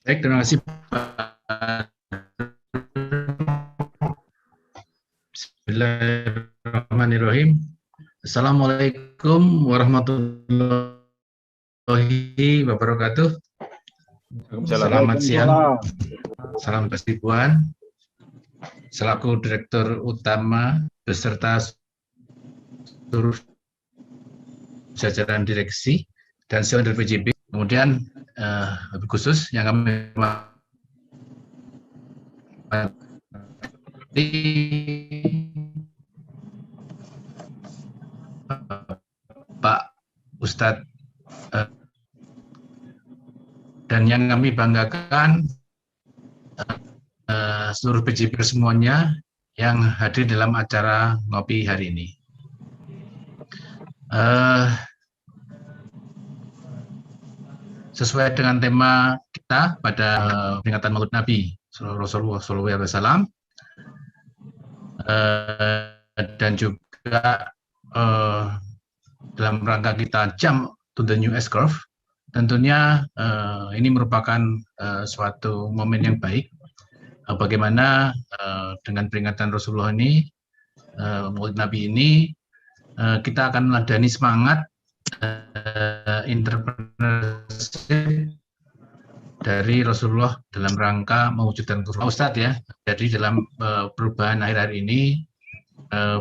Baik, terima kasih Pak. Bismillahirrahmanirrahim. Assalamualaikum warahmatullahi wabarakatuh. Selamat siang. Salam Kasibuan. Selaku Direktur Utama beserta seluruh jajaran direksi dan senior dari PJB. Kemudian lebih khusus yang kami Pak Ustadz dan yang kami banggakan seluruh PJB semuanya yang hadir dalam acara ngopi hari ini. Sesuai dengan tema kita pada peringatan Maulid Nabi Rasulullah SAW dan juga dalam rangka kita jump to the new S-curve, tentunya ini merupakan suatu momen yang baik. Bagaimana dengan peringatan Rasulullah ini, Maulid Nabi ini, kita akan meladani semangat entrepreneurship dari Rasulullah dalam rangka mewujudkan Quran. Ustadz ya, jadi dalam perubahan akhir-akhir ini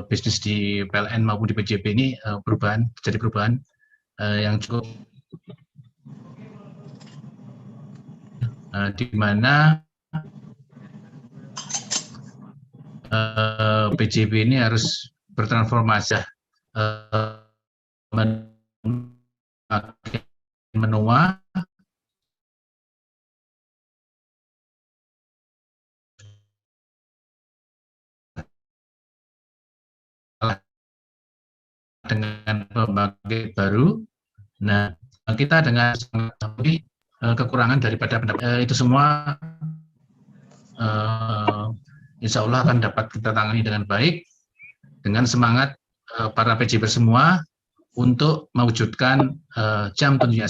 bisnis di PLN maupun di PJB ini terjadi perubahan yang cukup di mana PJB ini harus bertransformasi menua dengan pembangkit baru. Nah, kita dengan kekurangan daripada itu semua insya Allah akan dapat kita tangani dengan baik dengan semangat para PJB semua untuk mewujudkan jam tentunya.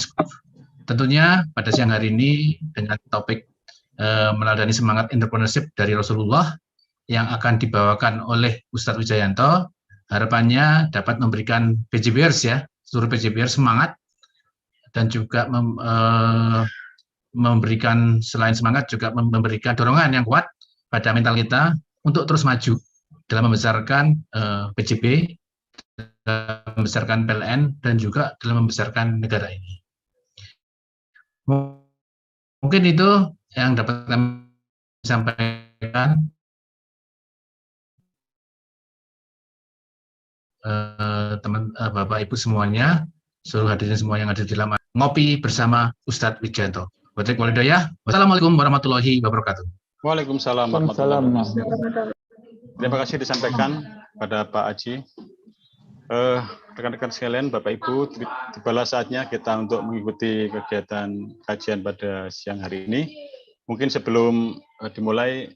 Tentunya pada siang hari ini dengan topik meladani semangat entrepreneurship dari Rasulullah yang akan dibawakan oleh Ustadz Wijayanto, harapannya dapat memberikan PJBers ya, seluruh PJBers semangat dan juga memberikan selain semangat juga memberikan dorongan yang kuat pada mental kita untuk terus maju dalam membesarkan PJB, dalam membesarkan PLN dan juga dalam membesarkan negara ini. Mungkin itu yang dapat kami sampaikan. Bapak Ibu semuanya, seluruh hadirin semua yang ada di dalam ngopi bersama Ustadz Wijayanto. Wassalamualaikum warahmatullahi wabarakatuh. Waalaikumsalam warahmatullahi wabarakatuh. Terima kasih disampaikan pada Pak Aji. Rekan-rekan sekalian, Bapak Ibu, tibalah saatnya kita untuk mengikuti kegiatan kajian pada siang hari ini. Mungkin sebelum dimulai,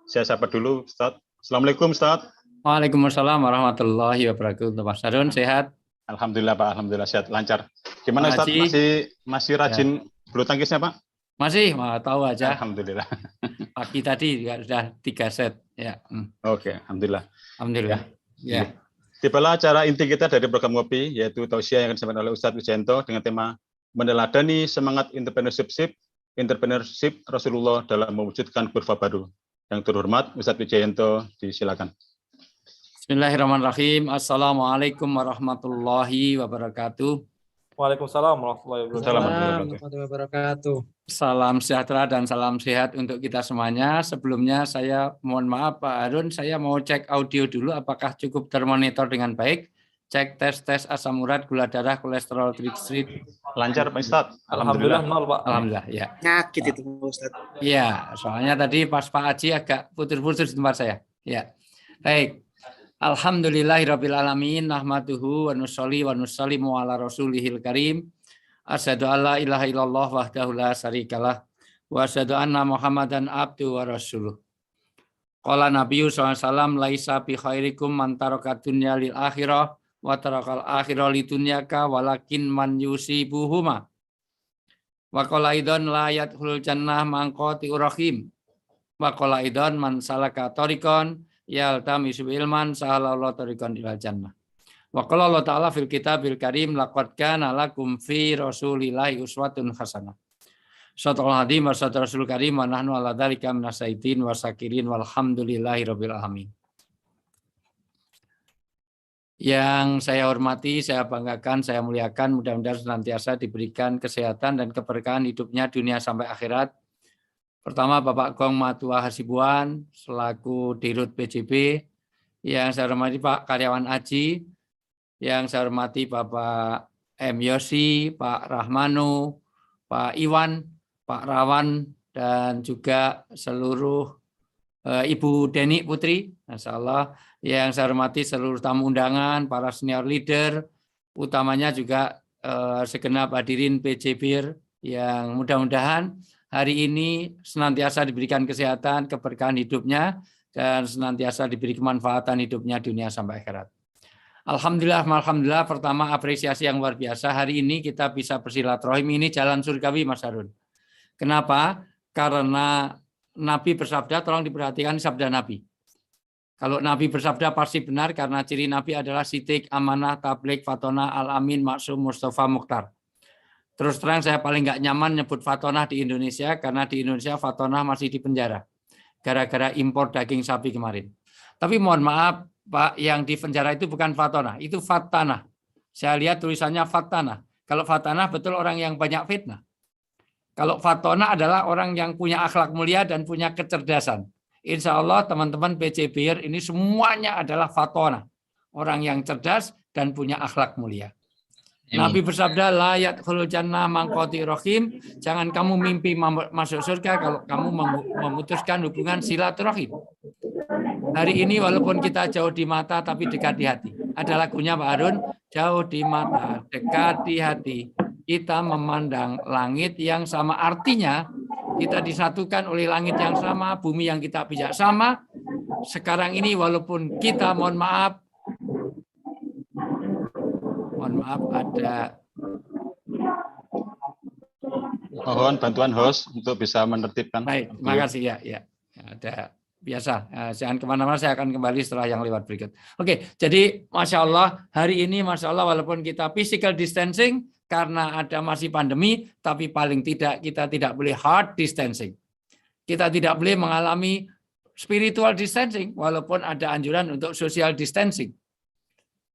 saya sapa dulu Ustadz. Assalamualaikum Ustadz. Waalaikumsalam warahmatullahi wabarakatuh. Mas Harun sehat? Alhamdulillah Pak, alhamdulillah sehat, lancar. Gimana Ustadz, masih rajin bulu tangkisnya Pak? Masih, mau tahu aja. Alhamdulillah. Pagi tadi juga sudah 3 set. Ya. Oke, alhamdulillah. Alhamdulillah. Ya. Tibalah acara inti kita dari program ngopi, yaitu tausiah yang disampaikan oleh Ustadz Wijayanto dengan tema meneladani semangat entrepreneurship Rasulullah dalam mewujudkan kurva baru. Yang terhormat Ustadz Wijayanto, disilakan. Bismillahirrahmanirrahim. Assalamualaikum warahmatullahi wabarakatuh. Waalaikumsalam warahmatullahi wabarakatuh. Salam sejahtera dan salam sehat untuk kita semuanya. Sebelumnya saya mohon maaf Pak Harun, saya mau cek audio dulu apakah cukup termonitor dengan baik. Cek tes asam urat, gula darah, kolesterol, trigliserid. Lancar Pak Ustadz. Alhamdulillah nol Pak. Alhamdulillah ya. Nyakit itu Pak Ustadz. Iya, soalnya tadi pas Pak Aji agak putus-putus di tempat saya. Ya. Baik. Alhamdulillahirabbil alamin, nahmaduhu wa nusolli wa nusallimu ala rasulihil karim. Asyhadu alla ilaha illallah wahdahu la syarikalah wa asyhadu anna Muhammadan abduhu wa rasuluh. Qala Nabiyyu sallallahu alaihi wasallam laisa bi khairikum man taraka dunya lil akhirah wa tarakal akhirah lidunyaka walakin man yusibuhuma. Wa qala aidan la yadkhulul jannah man qati'ur rahim. Wa qala aidan man salaka tariqan yaltamisu ilman sahalallahu tariqan ilal jannah. Wa qala Allah Ta'ala fil kitabil karim laqad kana lakum fi rasulillahi uswatun hasanah. Shadaqal hadim wa sadaqal rasul karim wa nahnu ala dzalika minasyaitin wa sakirin walhamdulillahi rabbil alamin. Yang saya hormati, saya banggakan, saya muliakan, mudah-mudahan senantiasa diberikan kesehatan dan keberkahan hidupnya dunia sampai akhirat. Pertama, Bapak Gong Matua Hasibuan, selaku Dirut PJB. Yang saya hormati Pak Karyawan Aji, yang saya hormati Bapak M. Yosi, Pak Rahmanu, Pak Iwan, Pak Rawan, dan juga seluruh Ibu Deni Putri, Masya Allah. Yang saya hormati seluruh tamu undangan, para senior leader, utamanya juga segenap hadirin PJBIR yang mudah-mudahan hari ini senantiasa diberikan kesehatan, keberkahan hidupnya, dan senantiasa diberi kemanfaatan hidupnya dunia sampai akhirat. Alhamdulillah, alhamdulillah. Pertama, apresiasi yang luar biasa. Hari ini kita bisa bersilaturahim, ini jalan surgawi, Mas Harun. Kenapa? Karena Nabi bersabda, tolong diperhatikan sabda Nabi. Kalau Nabi bersabda pasti benar karena ciri Nabi adalah sidik, amanah, tabligh, fatona, al-amin, maksum, Mustafa, Mukhtar. Terus terang saya paling nggak nyaman nyebut fatona di Indonesia karena di Indonesia fatona masih di penjara gara-gara impor daging sapi kemarin. Tapi mohon maaf Pak, yang di penjara itu bukan fatona, itu fatana. Saya lihat tulisannya fatana. Kalau fatana betul orang yang banyak fitnah. Kalau fatona adalah orang yang punya akhlak mulia dan punya kecerdasan. Insya Allah teman-teman PJBIR ini semuanya adalah fatona. Orang yang cerdas dan punya akhlak mulia. Nabi bersabda, la yadkhulul jannah man qati'ur rahim. Jangan kamu mimpi masuk surga kalau kamu memutuskan hubungan silaturahim. Hari ini walaupun kita jauh di mata tapi dekat di hati. Ada lagunya Pak Harun, jauh di mata, dekat di hati. Kita memandang langit yang sama, artinya kita disatukan oleh langit yang sama, bumi yang kita pijak sama. Sekarang ini walaupun kita mohon maaf ada. Mohon bantuan host untuk bisa menertibkan. Baik, terima kasih ya. Ada biasa. Jangan kemana-mana, saya akan kembali setelah yang lewat berikut. Oke, jadi Masya Allah hari ini Masya Allah walaupun kita physical distancing, karena ada masih pandemi, tapi paling tidak kita tidak boleh hard distancing. Kita tidak boleh mengalami spiritual distancing, walaupun ada anjuran untuk social distancing.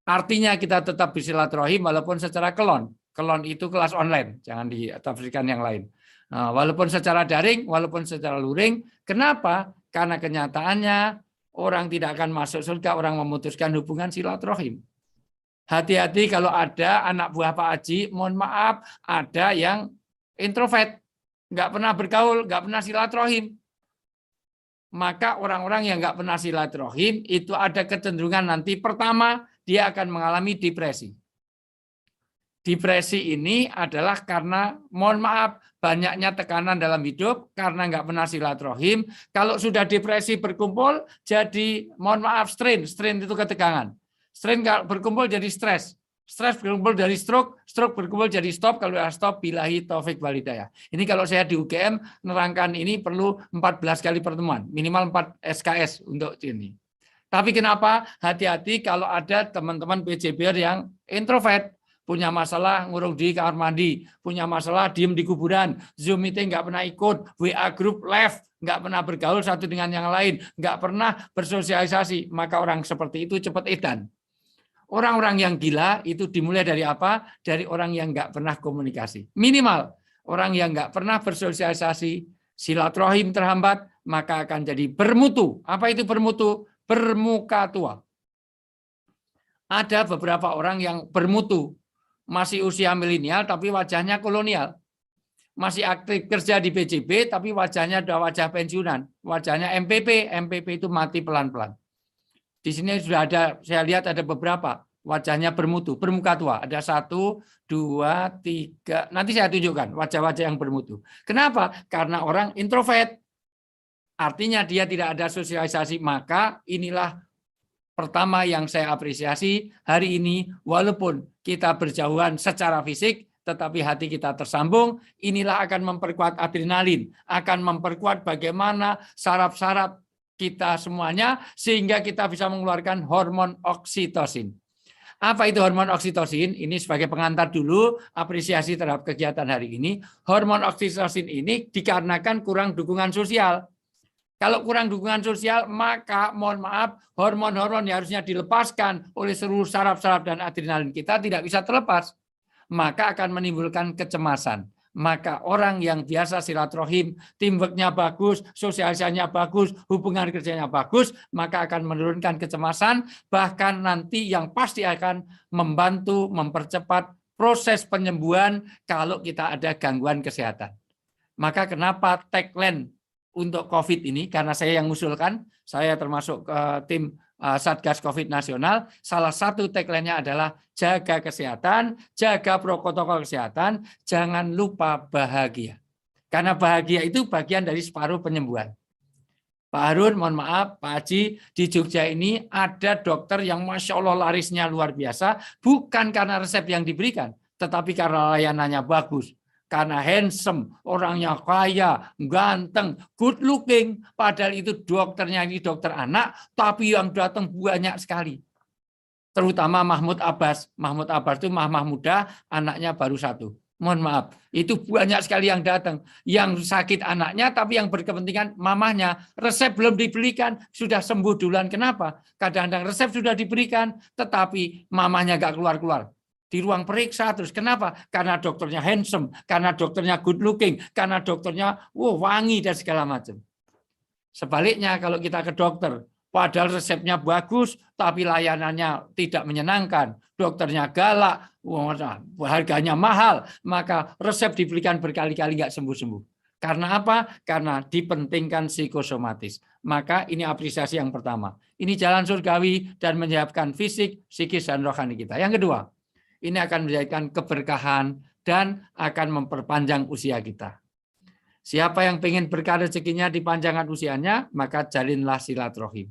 Artinya kita tetap bersilaturahim walaupun secara kelon. Kelon itu kelas online, jangan ditafsirkan yang lain. Nah, walaupun secara daring, walaupun secara luring. Kenapa? Karena kenyataannya orang tidak akan masuk surga, orang memutuskan hubungan silaturahim. Hati-hati kalau ada anak buah Pak Haji, mohon maaf, ada yang introvert, nggak pernah bergaul, nggak pernah silaturahim. Maka orang-orang yang nggak pernah silaturahim itu ada kecenderungan nanti pertama dia akan mengalami depresi. Depresi ini adalah karena, mohon maaf, banyaknya tekanan dalam hidup karena nggak pernah silaturahim. Kalau sudah depresi berkumpul, jadi mohon maaf strain itu ketegangan. Strain berkumpul jadi stres. Stres berkumpul dari stroke berkumpul jadi stop. Kalau stop, billahi taufik walhidayah. Ini kalau saya di UGM nerangkan ini perlu 14 kali pertemuan, minimal 4 SKS untuk ini. Tapi kenapa? Hati-hati kalau ada teman-teman PJBIR yang introvert, punya masalah ngurung di kamar mandi, punya masalah diem di kuburan, Zoom meeting nggak pernah ikut, WA group left, nggak pernah bergaul satu dengan yang lain, nggak pernah bersosialisasi, maka orang seperti itu cepat edan. Orang-orang yang gila itu dimulai dari apa? Dari orang yang nggak pernah komunikasi. Minimal orang yang nggak pernah bersosialisasi, silaturahim terhambat, maka akan jadi bermutu. Apa itu bermutu? Bermuka tua. Ada beberapa orang yang bermutu, masih usia milenial tapi wajahnya kolonial. Masih aktif kerja di PJB tapi wajahnya udah wajah pensiunan. Wajahnya MPP itu mati pelan-pelan. Di sini sudah ada, saya lihat ada beberapa wajahnya bermutu, bermuka tua. Ada 1, 2, 3. Nanti saya tunjukkan wajah-wajah yang bermutu. Kenapa? Karena orang introvert. Artinya dia tidak ada sosialisasi. Maka inilah pertama yang saya apresiasi hari ini. Walaupun kita berjauhan secara fisik, tetapi hati kita tersambung, inilah akan memperkuat adrenalin, akan memperkuat bagaimana saraf-saraf kita semuanya, sehingga kita bisa mengeluarkan hormon oksitosin. Apa itu hormon oksitosin? Ini sebagai pengantar dulu, apresiasi terhadap kegiatan hari ini. Hormon oksitosin ini dikarenakan kurang dukungan sosial. Kalau kurang dukungan sosial, maka mohon maaf, hormon-hormon yang harusnya dilepaskan oleh seluruh saraf-saraf dan adrenalin kita tidak bisa terlepas. Maka akan menimbulkan kecemasan. Maka orang yang biasa silaturahim, teamwork-nya bagus, sosialisasinya bagus, hubungan kerjanya bagus, maka akan menurunkan kecemasan, bahkan nanti yang pasti akan membantu mempercepat proses penyembuhan kalau kita ada gangguan kesehatan. Maka kenapa tagline untuk COVID ini, karena saya yang mengusulkan, saya termasuk tim Satgas COVID Nasional, salah satu tagline-nya adalah jaga kesehatan, jaga protokol kesehatan, jangan lupa bahagia. Karena bahagia itu bagian dari separuh penyembuhan. Pak Harun, mohon maaf, Pak Haji, di Jogja ini ada dokter yang Masya Allah larisnya luar biasa, bukan karena resep yang diberikan, tetapi karena layanannya bagus. Karena handsome, orangnya kaya, ganteng, good looking. Padahal itu dokternya ini dokter anak, tapi yang datang banyak sekali. Terutama Mahmud Abbas. Mahmud Abbas itu mah muda, anaknya baru 1. Mohon maaf, itu banyak sekali yang datang. Yang sakit anaknya, tapi yang berkepentingan mamahnya. Resep belum diberikan, sudah sembuh duluan. Kenapa? Kadang-kadang resep sudah diberikan, tetapi mamahnya nggak keluar-keluar. Di ruang periksa terus. Kenapa? Karena dokternya handsome, karena dokternya good looking, karena dokternya wangi dan segala macam. Sebaliknya kalau kita ke dokter, padahal resepnya bagus, tapi layanannya tidak menyenangkan, dokternya galak, harganya mahal, maka resep diberikan berkali-kali nggak sembuh-sembuh. Karena apa? Karena dipentingkan psikosomatis. Maka ini apresiasi yang pertama. Ini jalan surgawi dan menyiapkan fisik, psikis, dan rohani kita. Yang kedua, ini akan menjadikan keberkahan dan akan memperpanjang usia kita. Siapa yang ingin berkah rezekinya dipanjangkan usianya, maka jalinlah silaturahim.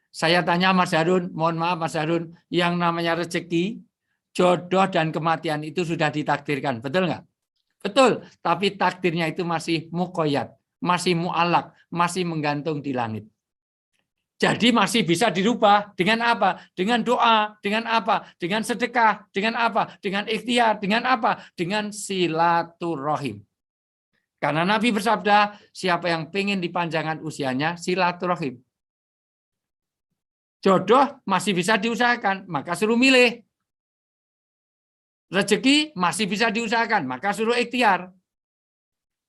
Saya tanya Mas Harun, mohon maaf Mas Harun, yang namanya rezeki, jodoh dan kematian itu sudah ditakdirkan, betul nggak? Betul, tapi takdirnya itu masih muqayyad, masih mu'allaq, masih menggantung di langit. Jadi masih bisa dirubah dengan apa? Dengan doa, dengan apa? Dengan sedekah, dengan apa? Dengan ikhtiar, dengan apa? Dengan silaturahim. Karena Nabi bersabda, siapa yang pengen dipanjangkan usianya, silaturahim. Jodoh masih bisa diusahakan, maka suruh milih. Rezeki masih bisa diusahakan, maka suruh ikhtiar.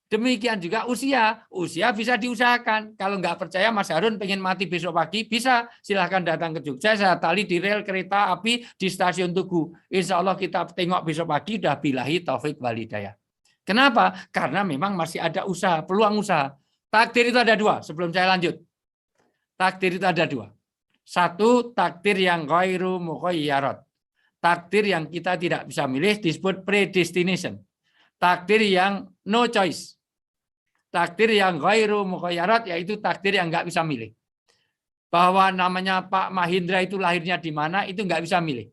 Demikian juga usia bisa diusahakan. Kalau nggak percaya Mas Harun pengen mati besok pagi, bisa silahkan datang ke Jogja, saya tali di rel kereta api di stasiun Tugu. Insya Allah kita tengok besok pagi, udah billahi taufik walhidayah. Kenapa? Karena memang masih ada usaha, peluang usaha. Takdir itu ada 2, sebelum saya lanjut. Takdir itu ada 2. 1, takdir yang ghairu mukhayyarat. Takdir yang kita tidak bisa milih disebut predestination. Takdir yang no choice. Takdir yang ghairu mukhayyarat yaitu takdir yang nggak bisa milih. Bahwa namanya Pak Mahindra itu lahirnya di mana itu nggak bisa milih.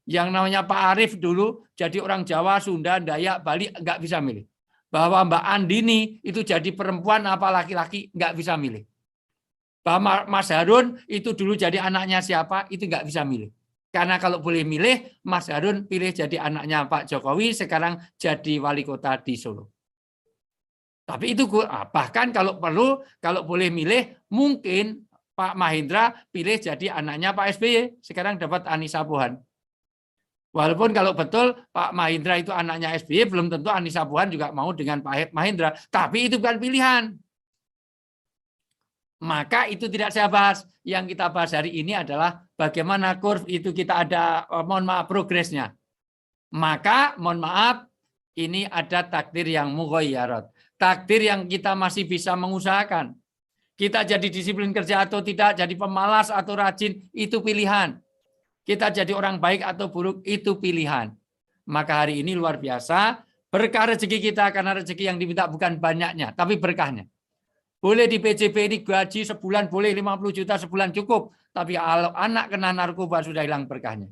Yang namanya Pak Arif dulu jadi orang Jawa, Sunda, Dayak, Bali nggak bisa milih. Bahwa Mbak Andini itu jadi perempuan apa laki-laki nggak bisa milih. Bahwa Mas Harun itu dulu jadi anaknya siapa itu nggak bisa milih. Karena kalau boleh milih, Mas Harun pilih jadi anaknya Pak Jokowi, sekarang jadi wali kota di Solo. Tapi itu bahkan kalau perlu, kalau boleh milih, mungkin Pak Mahindra pilih jadi anaknya Pak SBY, sekarang dapat Anissa Pohan. Walaupun kalau betul Pak Mahindra itu anaknya SBY, belum tentu Anissa Pohan juga mau dengan Pak Mahindra. Tapi itu bukan pilihan. Maka itu tidak saya bahas. Yang kita bahas hari ini adalah bagaimana kurve itu kita ada, mohon maaf, progresnya. Maka, mohon maaf, ini ada takdir yang mughayyarat. Takdir yang kita masih bisa mengusahakan. Kita jadi disiplin kerja atau tidak, jadi pemalas atau rajin, itu pilihan. Kita jadi orang baik atau buruk, itu pilihan. Maka hari ini luar biasa, berkah rezeki kita, karena rezeki yang diminta bukan banyaknya, tapi berkahnya. Boleh di PJB ini gaji sebulan boleh 50 juta sebulan cukup. Tapi kalau anak kena narkoba sudah hilang berkahnya.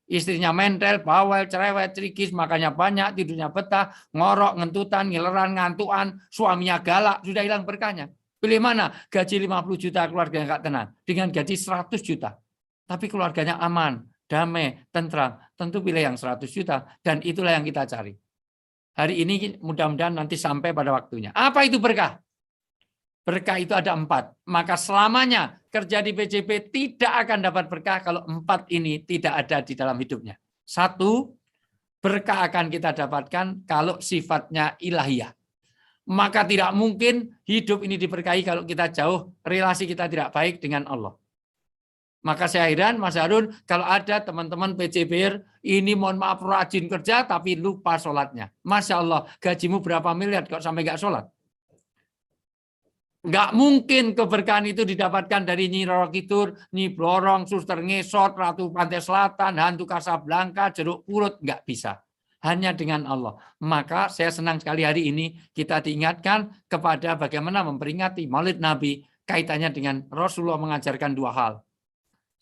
Istrinya mentel, bawel, cerewet, cerikis, makannya banyak, tidurnya betah, ngorok, ngentutan, ngileran, ngantuan, suaminya galak, sudah hilang berkahnya. Pilih mana? Gaji 50 juta keluarganya nggak tenang. Dengan gaji 100 juta. Tapi keluarganya aman, damai, tentram. Tentu pilih yang 100 juta. Dan itulah yang kita cari. Hari ini mudah-mudahan nanti sampai pada waktunya. Apa itu berkah? Berkah itu ada 4. Maka selamanya kerja di PJP tidak akan dapat berkah kalau 4 ini tidak ada di dalam hidupnya. 1, berkah akan kita dapatkan kalau sifatnya ilahiyah. Maka tidak mungkin hidup ini diberkahi kalau kita jauh, relasi kita tidak baik dengan Allah. Maka saya heran, Mas Harun, kalau ada teman-teman PJBR, ini mohon maaf rajin kerja tapi lupa sholatnya. Masya Allah, gajimu berapa miliar kok sampai nggak sholat? Nggak mungkin keberkahan itu didapatkan dari Nyi Roro Kidul, Nyi Blorong, Suster Ngesot, Ratu Pantai Selatan, Hantu Kasablanka, Jeruk Purut, nggak bisa. Hanya dengan Allah. Maka saya senang sekali hari ini kita diingatkan kepada bagaimana memperingati Maulid Nabi kaitannya dengan Rasulullah mengajarkan 2 hal.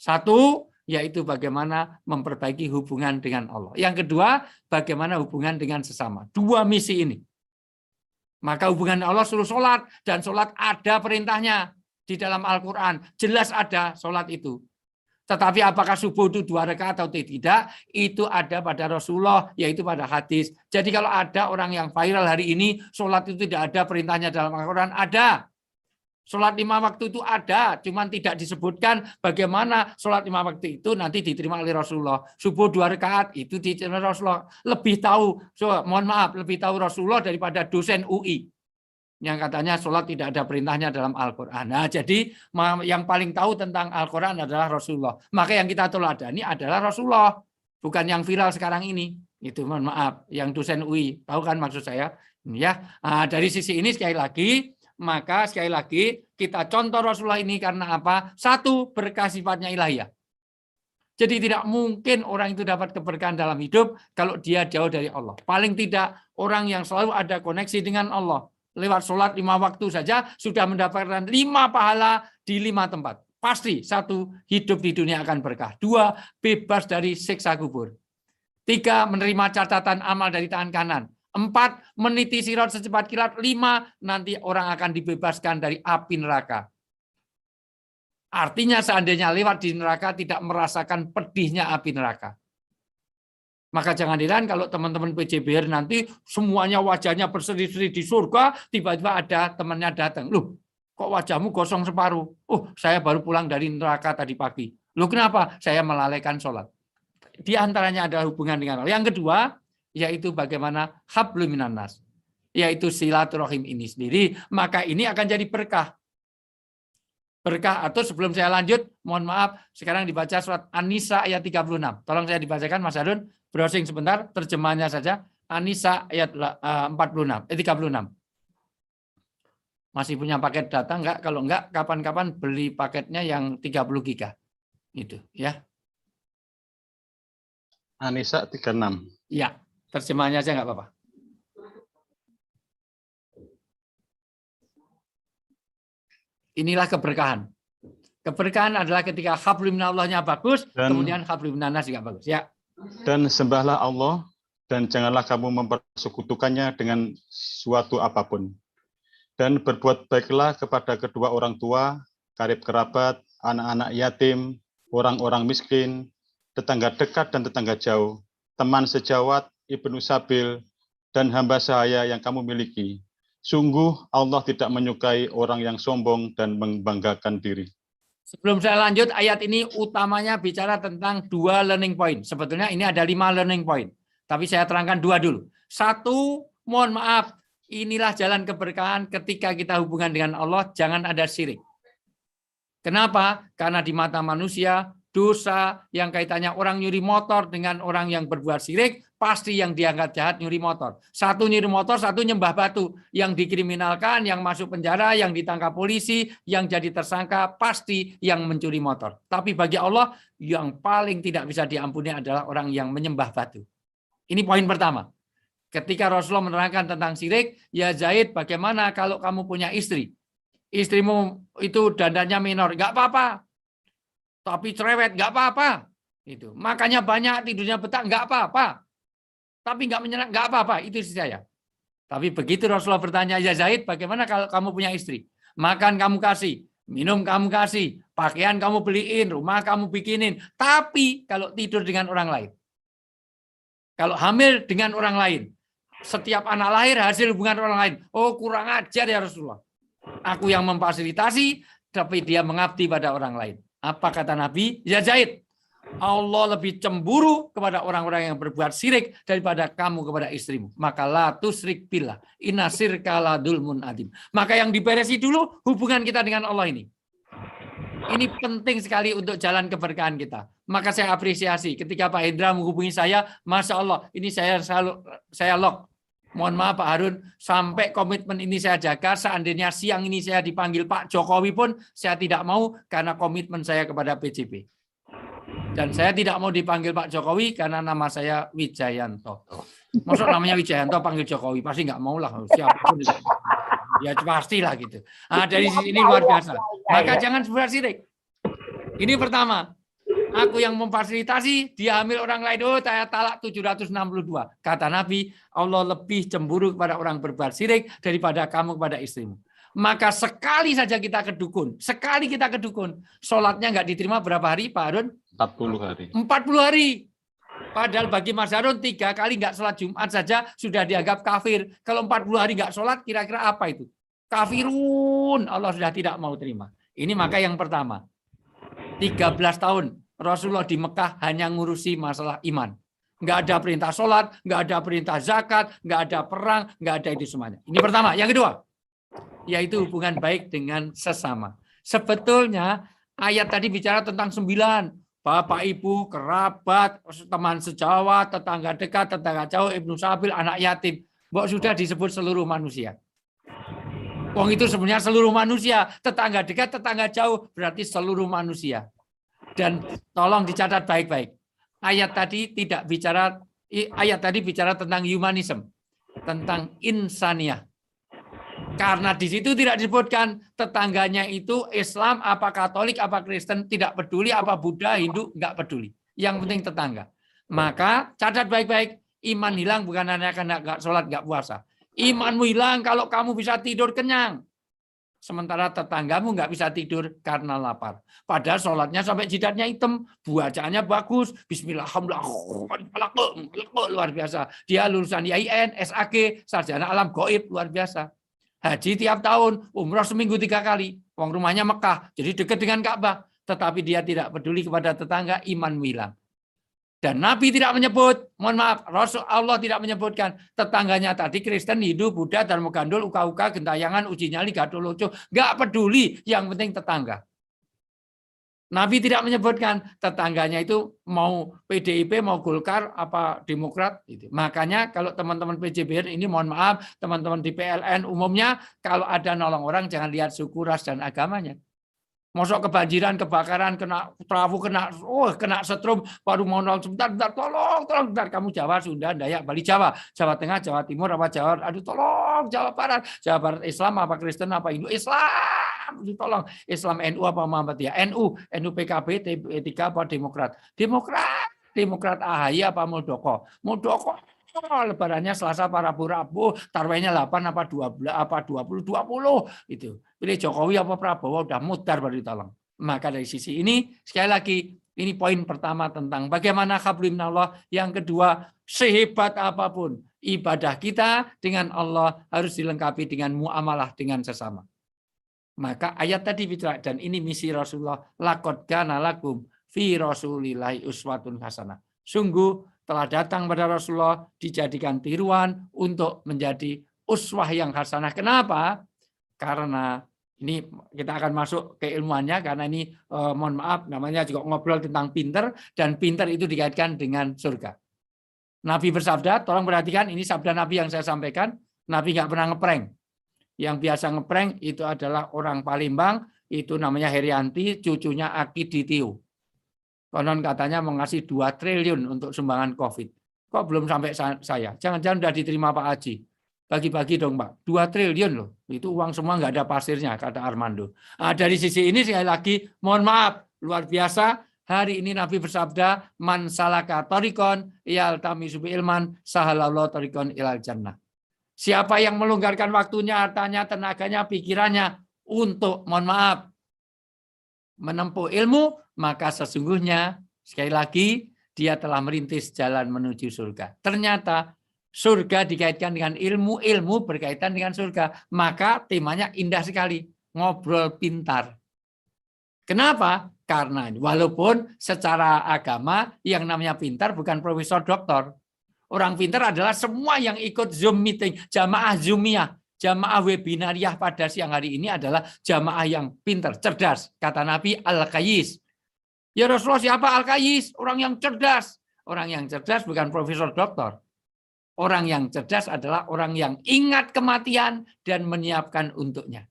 1, yaitu bagaimana memperbaiki hubungan dengan Allah. Yang kedua, bagaimana hubungan dengan sesama. 2 misi ini. Maka hubungan Allah suruh sholat, dan sholat ada perintahnya di dalam Al-Quran. Jelas ada sholat itu. Tetapi apakah subuh itu 2 rakaat atau tidak, itu ada pada Rasulullah, yaitu pada hadis. Jadi kalau ada orang yang viral hari ini, sholat itu tidak ada perintahnya dalam Al-Quran, ada. Sholat 5 waktu itu ada, cuman tidak disebutkan bagaimana sholat 5 waktu itu nanti diterima oleh Rasulullah. Subuh 2 rakaat itu diterima Rasulullah. Lebih tahu, mohon maaf, lebih tahu Rasulullah daripada dosen UI yang katanya sholat tidak ada perintahnya dalam Al-Quran. Nah, jadi yang paling tahu tentang Al-Quran adalah Rasulullah. Maka yang kita teladani adalah Rasulullah, bukan yang viral sekarang ini. Itu mohon maaf, yang dosen UI, tahu kan maksud saya? Ya, nah, dari sisi ini sekali lagi. Maka sekali lagi kita contoh Rasulullah ini karena apa? 1, berkah sifatnya ilahiyah. Jadi tidak mungkin orang itu dapat keberkahan dalam hidup kalau dia jauh dari Allah. Paling tidak orang yang selalu ada koneksi dengan Allah. Lewat sholat 5 waktu saja sudah mendapatkan 5 pahala di 5 tempat. Pasti 1, hidup di dunia akan berkah. 2, bebas dari siksa kubur. 3, menerima catatan amal dari tangan kanan. 4, meniti sirat secepat kilat. 5, nanti orang akan dibebaskan dari api neraka. Artinya seandainya lewat di neraka tidak merasakan pedihnya api neraka. Maka jangan heran kalau teman-teman PJBR nanti semuanya wajahnya berseri-seri di surga, tiba-tiba ada temannya datang. Loh, kok wajahmu gosong separuh? Oh, saya baru pulang dari neraka tadi pagi. Loh, kenapa? Saya melalaikan sholat. Di antaranya ada hubungan dengan Allah. Yang kedua, yaitu bagaimana hablum minan nas, yaitu silaturahim ini sendiri, maka ini akan jadi berkah. Berkah. Atau sebelum saya lanjut, mohon maaf, sekarang dibaca surat An-Nisa ayat 36. Tolong saya dibacakan, Mas Harun, browsing sebentar, terjemahannya saja. An-Nisa ayat 36. Masih punya paket data enggak? Kalau enggak, kapan-kapan beli paketnya yang 30 giga. Itu, ya. An-Nisa 36. Ya, terjemahannya aja enggak apa-apa. Inilah keberkahan. Keberkahan adalah ketika hablum minallahnya bagus, kemudian hablum minannas juga bagus. Ya. Dan sembahlah Allah, dan janganlah kamu mempersekutukannya dengan suatu apapun. Dan berbuat baiklah kepada kedua orang tua, karib kerabat, anak-anak yatim, orang-orang miskin, tetangga dekat dan tetangga jauh, teman sejawat, ibnu sabil, dan hamba sahaya yang kamu miliki. Sungguh Allah tidak menyukai orang yang sombong dan membanggakan diri. Sebelum saya lanjut, ayat ini utamanya bicara tentang 2 learning point. Sebetulnya ini ada 5 learning point. Tapi saya terangkan 2 dulu. 1, mohon maaf, inilah jalan keberkahan ketika kita hubungan dengan Allah, jangan ada syirik. Kenapa? Karena di mata manusia, dosa yang kaitannya orang nyuri motor dengan orang yang berbuat syirik, pasti yang dianggap jahat nyuri motor. 1 nyuri motor, 1 nyembah batu. Yang dikriminalkan, yang masuk penjara, yang ditangkap polisi, yang jadi tersangka, pasti yang mencuri motor. Tapi bagi Allah, yang paling tidak bisa diampuni adalah orang yang menyembah batu. Ini poin pertama. Ketika Rasulullah menerangkan tentang syirik, ya Zaid, bagaimana kalau kamu punya istri? Istrimu itu dandannya minor, nggak apa-apa. Tapi cerewet, nggak apa-apa. Itu. Makanya banyak tidurnya betah, nggak apa-apa. Tapi nggak menyerang, nggak apa-apa. Itu istri saya. Tapi begitu Rasulullah bertanya, ya Zaid, bagaimana kalau kamu punya istri? Makan kamu kasih, minum kamu kasih, pakaian kamu beliin, rumah kamu bikinin. Tapi kalau tidur dengan orang lain, kalau hamil dengan orang lain, setiap anak lahir hasil hubungan orang lain. Oh, kurang ajar ya Rasulullah. Aku yang memfasilitasi, tapi dia mengabdi pada orang lain. Apa kata Nabi? Ya Zaid, Allah lebih cemburu kepada orang-orang yang berbuat syirik daripada kamu kepada istrimu. Maka la tusrik billah, inna syirka la dzulmun adzim. Maka yang diberesi dulu hubungan kita dengan Allah ini. Ini penting sekali untuk jalan keberkahan kita. Maka saya apresiasi ketika Pak Hendra menghubungi saya, Masya Allah, ini saya lock. Mohon maaf Pak Harun, sampai komitmen ini saya jaga. Seandainya siang ini saya dipanggil Pak Jokowi pun saya tidak mau karena komitmen saya kepada PJB. Dan saya tidak mau dipanggil Pak Jokowi karena nama saya Wijayanto. Maksud namanya Wijayanto panggil Jokowi, pasti nggak mau lah. Siapapun itu. Ya pastilah gitu. Nah, dari sisi ini luar biasa. Maka jangan berbuat syirik. Ini pertama. Aku yang memfasilitasi, dia hamil orang lain. Oh, saya talak 762. Kata Nabi, Allah lebih cemburu kepada orang berbuat syirik daripada kamu kepada istrimu. Maka sekali saja kita ke dukun. Sekali kita ke dukun. Sholatnya nggak diterima berapa hari, Pak Harun? 40 hari. 40 hari. Padahal bagi Mas Harun 3 kali nggak sholat Jumat saja sudah dianggap kafir. Kalau 40 hari nggak sholat, kira-kira apa itu? Kafirun. Allah sudah tidak mau terima. Ini maka yang pertama. 13 tahun Rasulullah di Mekah hanya ngurusi masalah iman. Nggak ada perintah sholat, nggak ada perintah zakat, nggak ada perang, nggak ada itu semuanya. Ini pertama. Yang kedua, yaitu hubungan baik dengan sesama. Sebetulnya ayat tadi bicara tentang 9. Bapak, ibu, kerabat, teman sejawat, tetangga dekat, tetangga jauh, ibnu sabil, anak yatim. Mbok sudah disebut seluruh manusia. Wong itu sebenarnya seluruh manusia. Tetangga dekat, tetangga jauh, berarti seluruh manusia. Dan tolong dicatat baik-baik. Ayat tadi bicara tentang humanisme, tentang insaniah. Karena di situ tidak disebutkan tetangganya itu Islam, apa Katolik, apa Kristen, tidak peduli, apa Buddha, Hindu, nggak peduli. Yang penting tetangga. Maka catat baik-baik, iman hilang bukan hanya karena nggak sholat, nggak puasa. Imanmu hilang kalau kamu bisa tidur kenyang. Sementara tetanggamu nggak bisa tidur karena lapar. Padahal sholatnya sampai jidatnya hitam, bacaannya bagus, Bismillahirrahmanirrahim, luar biasa. Dia lulusan IAIN, SAG, sarjana alam gaib, luar biasa. Haji tiap tahun, umrah seminggu 3 kali. Uang rumahnya Mekah, jadi dekat dengan Ka'bah. Tetapi dia tidak peduli kepada tetangga, iman hilang. Dan Nabi tidak menyebut, mohon maaf, Rasul Allah tidak menyebutkan tetangganya tadi Kristen, Hindu, Buddha, Dharma Gandul, uka-uka, gentayangan, uji nyali, gaduh lucu. Nggak peduli, yang penting tetangga. Nabi tidak menyebutkan tetangganya itu mau PDIP, mau Golkar, apa Demokrat. Gitu. Makanya kalau teman-teman PJBR ini mohon maaf, teman-teman di PLN umumnya, kalau ada nolong orang jangan lihat suku, ras, dan agamanya. Masuk kebanjiran, kebakaran, kena trafo, kena setrum, baru mau nolong sebentar, tolong, bentar. Kamu Jawa, Sunda, Dayak, Bali, Jawa, Jawa Tengah, Jawa Timur, apa Jawa, aduh tolong, Jawa Barat Islam, apa Kristen, apa Hindu, Islam, tolong, Islam NU apa Muhammadiyah, NU PKB, T3 apa Demokrat, AHY apa Muldoko, lebarannya Selasa para Rabu, tarwehnya 8 apa 12 apa 20 itu. Pilih Jokowi apa Prabowo udah mudar baru ditolong. Maka dari sisi ini sekali lagi ini poin pertama tentang bagaimana hablum minallah. Yang kedua, sehebat apapun ibadah kita dengan Allah harus dilengkapi dengan muamalah dengan sesama. Maka ayat tadi bicara dan ini misi Rasulullah, laqad kana lakum fi rasulillahi uswatun hasanah. Sungguh telah datang pada Rasulullah dijadikan tiruan untuk menjadi uswah yang hasanah. Kenapa? Karena ini kita akan masuk ke ilmuannya karena ini mohon maaf namanya juga ngobrol tentang pinter dan pinter itu dikaitkan dengan surga. Nabi bersabda, tolong perhatikan ini sabda Nabi yang saya sampaikan. Nabi nggak pernah ngeprank. Yang biasa ngeprank itu adalah orang Palembang, itu namanya Herianti, cucunya Aki Ditio. Konon katanya mau ngasih 2 triliun untuk sumbangan COVID. Kok belum sampai saya? Jangan-jangan sudah diterima Pak Haji. Bagi-bagi dong Pak. 2 triliun loh. Itu uang semua nggak ada pasirnya, kata Armando. Nah, dari sisi ini sekali lagi, mohon maaf, luar biasa. Hari ini Nabi bersabda, man salaka thariqan yaltamisu bi ilman sahalallahu thariqan ilal jannah. Siapa yang melonggarkan waktunya, hartanya, tenaganya, pikirannya untuk, mohon maaf, menempuh ilmu, maka sesungguhnya sekali lagi dia telah merintis jalan menuju surga. Ternyata surga dikaitkan dengan ilmu, ilmu berkaitan dengan surga. Maka temanya indah sekali, ngobrol pintar. Kenapa? Karena walaupun secara agama yang namanya pintar bukan profesor doktor. Orang pintar adalah semua yang ikut Zoom meeting, jamaah Zoomiyah, jamaah webinariah pada siang hari ini adalah jamaah yang pintar, cerdas. Kata Nabi, Al-Qayyis. Ya Rasulullah, siapa Al-Qayyis? Orang yang cerdas. Orang yang cerdas bukan profesor doktor. Orang yang cerdas adalah orang yang ingat kematian dan menyiapkan untuknya.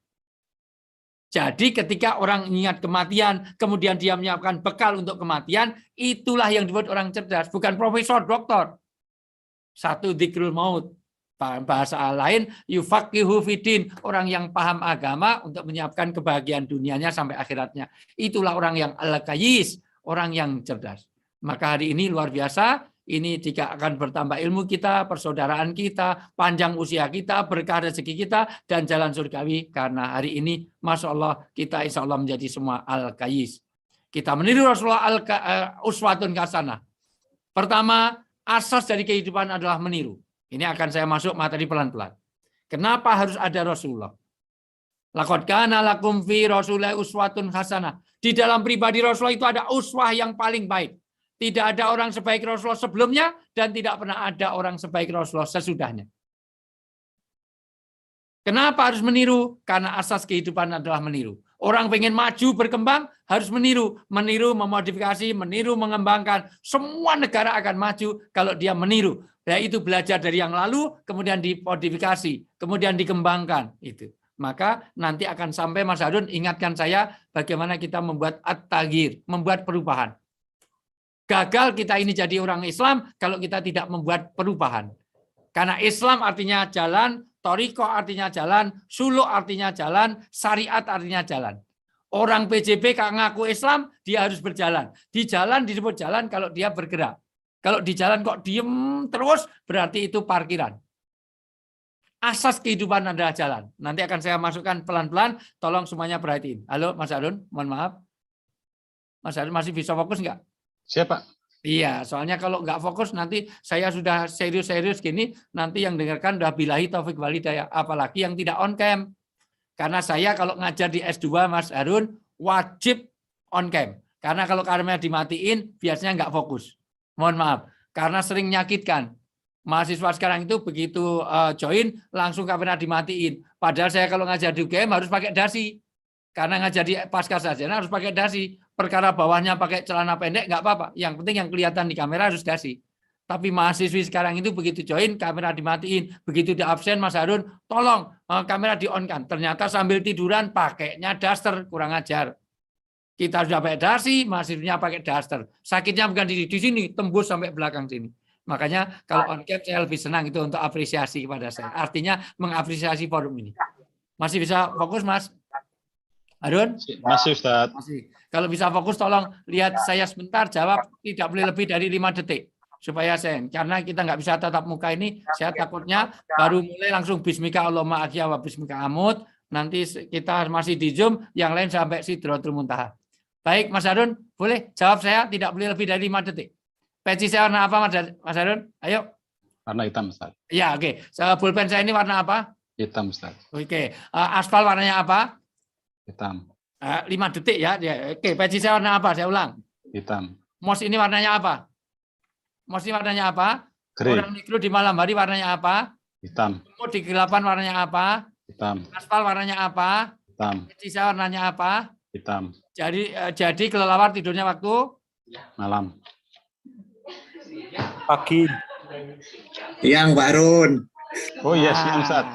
Jadi ketika orang ingat kematian, kemudian dia menyiapkan bekal untuk kematian, itulah yang disebut orang cerdas, bukan profesor doktor. Satu dzikrul maut. Bahasa lain, yufaqihu fiddin, orang yang paham agama untuk menyiapkan kebahagiaan dunianya sampai akhiratnya. Itulah orang yang al-qayyis, orang yang cerdas. Maka hari ini luar biasa, ini jika akan bertambah ilmu kita, persaudaraan kita, panjang usia kita, berkah rezeki kita, dan jalan surgawi. Karena hari ini, Masya Allah, kita insya Allah menjadi semua al-qayyis. Kita meniru Rasulullah uswatun hasanah. Pertama, asas dari kehidupan adalah meniru. Ini akan saya masuk materi pelan-pelan. Kenapa harus ada Rasulullah? Laqad kana lakum fi Rasulillahi uswatun hasanah. Di dalam pribadi Rasulullah itu ada uswah yang paling baik. Tidak ada orang sebaik Rasulullah sebelumnya dan tidak pernah ada orang sebaik Rasulullah sesudahnya. Kenapa harus meniru? Karena asas kehidupan adalah meniru. Orang pengen maju, berkembang, harus meniru. Meniru, memodifikasi, meniru, mengembangkan. Semua negara akan maju kalau dia meniru. Yaitu belajar dari yang lalu, kemudian dimodifikasi, kemudian dikembangkan. Itu. Maka nanti akan sampai Mas Harun ingatkan saya bagaimana kita membuat at-taghyir, membuat perubahan. Gagal kita ini jadi orang Islam kalau kita tidak membuat perubahan. Karena Islam artinya jalan, thariqah artinya jalan, suluk artinya jalan, syariat artinya jalan. Orang PJB ngaku Islam, dia harus berjalan. Di jalan disebut jalan kalau dia bergerak. Kalau di jalan kok diem terus, berarti itu parkiran. Asas kehidupan adalah jalan. Nanti akan saya masukkan pelan-pelan, tolong semuanya perhatiin. Halo Mas Harun, mohon maaf. Mas Harun masih bisa fokus nggak? Siapa? Iya, soalnya kalau nggak fokus nanti saya sudah serius-serius gini, nanti yang dengarkan udah billahi taufik walhidayah, apalagi yang tidak on cam. Karena saya kalau ngajar di S2 Mas Harun wajib on cam. Karena kalau kameranya dimatiin biasanya nggak fokus. Mohon maaf, karena sering menyakitkan. Mahasiswa sekarang itu begitu join langsung kamera dimatiin. Padahal saya kalau ngajar di UGM harus pakai dasi. Karena ngajar di pasca sarjana harus pakai dasi. Perkara bawahnya pakai celana pendek nggak apa-apa. Yang penting yang kelihatan di kamera harus dasi. Tapi mahasiswi sekarang itu begitu join kamera dimatiin. Begitu di absen Mas Harun, tolong kamera di-on-kan. Ternyata sambil tiduran pakainya daster, kurang ajar. Kita sudah pakai dasi, mahasiswinya pakai daster. Sakitnya bukan di sini, tembus sampai belakang sini. Makanya kalau on cam saya lebih senang itu untuk apresiasi kepada saya. Artinya mengapresiasi forum ini. Masih bisa fokus Mas Harun? Masih Ustaz. Masih. Kalau bisa fokus tolong lihat saya sebentar, jawab tidak boleh lebih dari 5 detik. Supaya saya, karena kita nggak bisa tatap muka ini, saya takutnya baru mulai langsung bismika Allahumma akhya wa bismika amut. Nanti kita masih di Zoom, yang lain sampai Sidratul Muntaha. Baik Mas Harun, boleh jawab saya tidak boleh lebih dari 5 detik. Peci saya warna apa Mas Harun? Ayo. Warna hitam Ustaz. Ya oke. Pulpen saya ini warna apa? Hitam Ustaz. Oke. Aspal warnanya apa? Hitam. 5 detik ya. Oke, peci saya warna apa? Saya ulang. Hitam. Mos ini warnanya apa? Mos ini warnanya apa? Grey. Orang mikro di malam hari warnanya apa? Hitam. Semut di kegelapan warnanya apa? Hitam. Aspal warnanya apa? Hitam. Peci saya warnanya apa? Hitam. Jadi kelelawar tidurnya waktu? Malam. Pagi. Siang Pak Harun. Oh iya, siang Ustaz.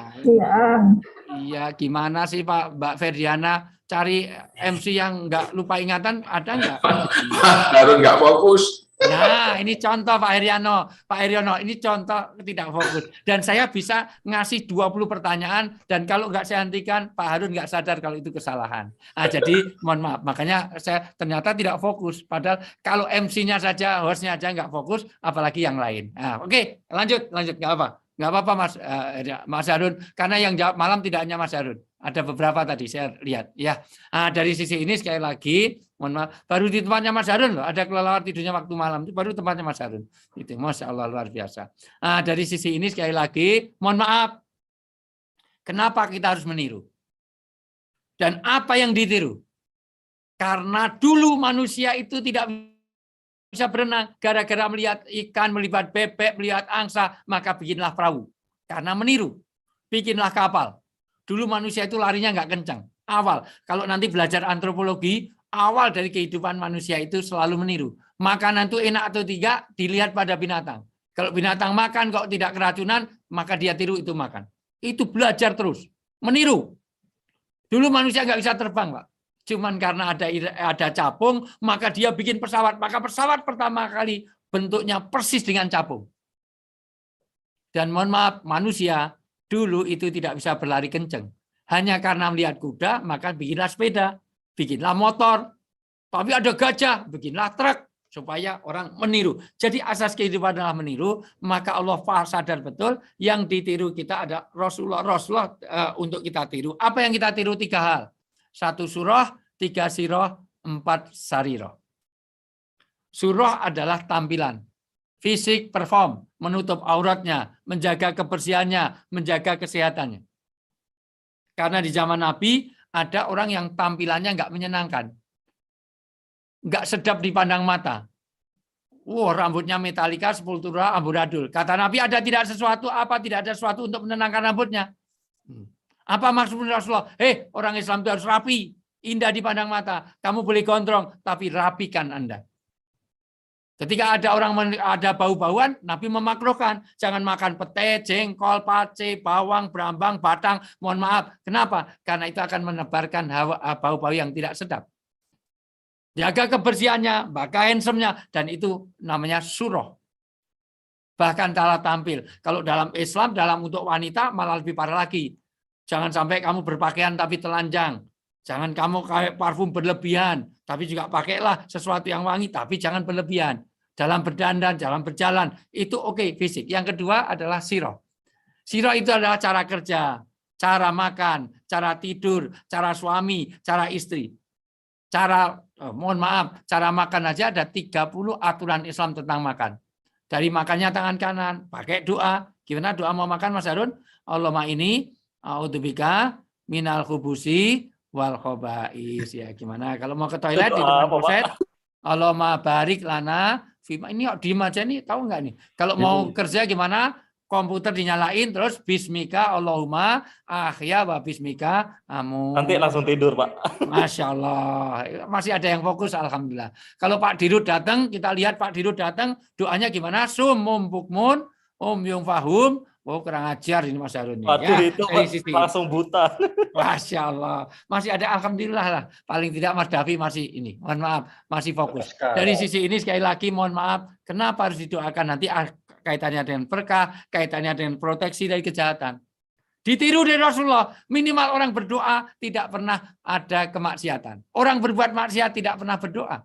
Iya, gimana sih Mbak Ferdiana cari MC yang nggak lupa ingatan ada nggak? Harun nggak fokus. Nah, ini contoh Pak Heriano. Pak Heriono, ini contoh tidak fokus. Dan saya bisa ngasih 20 pertanyaan, dan kalau nggak saya hentikan, Pak Harun nggak sadar kalau itu kesalahan. Nah, jadi mohon maaf, makanya saya ternyata tidak fokus. Padahal kalau MC-nya saja, host-nya aja nggak fokus, apalagi yang lain. Nah, oke, lanjut, nggak apa. Nggak apa-apa Mas Harun, karena yang jawab malam tidak hanya Mas Harun. Ada beberapa tadi saya lihat. Ya, nah, dari sisi ini sekali lagi, mohon maaf, baru di tempatnya Mas Harun loh, ada kelelawar tidurnya waktu malam, itu baru tempatnya Mas Harun. Itu, Masya Allah, luar biasa. Nah, dari sisi ini sekali lagi, mohon maaf, kenapa kita harus meniru? Dan apa yang ditiru? Karena dulu manusia itu tidak bisa berenang, gara-gara melihat ikan, melihat bebek, melihat angsa, maka bikinlah perahu. Karena meniru, bikinlah kapal. Dulu manusia itu larinya nggak kencang. Awal, kalau nanti belajar antropologi, awal dari kehidupan manusia itu selalu meniru. Makanan itu enak atau tidak, dilihat pada binatang. Kalau binatang makan, kok tidak keracunan, maka dia tiru itu makan. Itu belajar terus, meniru. Dulu manusia nggak bisa terbang, Pak. Cuman karena ada capung, maka dia bikin pesawat. Maka pesawat pertama kali bentuknya persis dengan capung. Dan mohon maaf, manusia dulu itu tidak bisa berlari kenceng. Hanya karena melihat kuda, maka bikinlah sepeda, bikinlah motor. Tapi ada gajah, bikinlah truk, supaya orang meniru. Jadi asas kehidupan adalah meniru, maka Allah sadar betul yang ditiru kita ada Rasulullah untuk kita tiru. Apa yang kita tiru? 3 hal. 1 surah, 3 sirah, 4 sarirah. Surah adalah tampilan. Fisik, perform, menutup auratnya, menjaga kebersihannya, menjaga kesehatannya. Karena di zaman Nabi, ada orang yang tampilannya nggak menyenangkan. Nggak sedap dipandang mata. Rambutnya metalika, sepultura, amburadul. Kata Nabi, tidak ada sesuatu untuk menenangkan rambutnya. Apa maksudnya Rasulullah? Orang Islam itu harus rapi, indah dipandang mata. Kamu boleh gondrong, tapi rapikan Anda. Ketika ada orang ada bau-bauan, Nabi memakruhkan, jangan makan pete, jengkol, pace, bawang, brambang, batang. Mohon maaf, kenapa? Karena itu akan menebarkan bau-bau yang tidak sedap. Jaga kebersihannya, maka handsome-nya, dan itu namanya surah. Bahkan cara tampil. Kalau dalam Islam, untuk wanita malah lebih parah lagi. Jangan sampai kamu berpakaian tapi telanjang. Jangan kamu kayak parfum berlebihan, tapi juga pakailah sesuatu yang wangi, tapi jangan berlebihan. Dalam berdandan, dalam berjalan, itu oke, fisik. Yang kedua adalah sirah. Sirah itu adalah cara kerja, cara makan, cara tidur, cara suami, cara istri. Mohon maaf, cara makan aja ada 30 aturan Islam tentang makan. Dari makannya tangan kanan, pakai doa. Gimana doa mau makan, Mas Harun? Allahumma ini a'udzubika minal khubusi wal khobais. Ya, gimana? Kalau mau ke toilet di depan kloset, Allahumma barik lana fima. Ini diem aja nih, tahu nggak nih? Kalau mau kerja gimana? Komputer dinyalain, terus bismika Allahumma ahya wa bismika amun. Nanti langsung tidur, Pak. Masya Allah, masih ada yang fokus, alhamdulillah. Kalau Pak Dirut datang, kita lihat Pak Dirut datang, doanya gimana? Sumum bukmun, yung fahum. Oh, kurang ajar ini Mas Harun. Waduh, Ya, itu dari sisi langsung buta. Masya Allah, masih ada alhamdulillah lah. Paling tidak Mas Davi masih ini, mohon maaf, masih fokus. Dari sisi ini sekali lagi mohon maaf, kenapa harus didoakan? Nanti kaitannya dengan berkah, kaitannya dengan proteksi dari kejahatan. Ditiru dari Rasulullah, minimal orang berdoa tidak pernah ada kemaksiatan. Orang berbuat maksiat tidak pernah berdoa.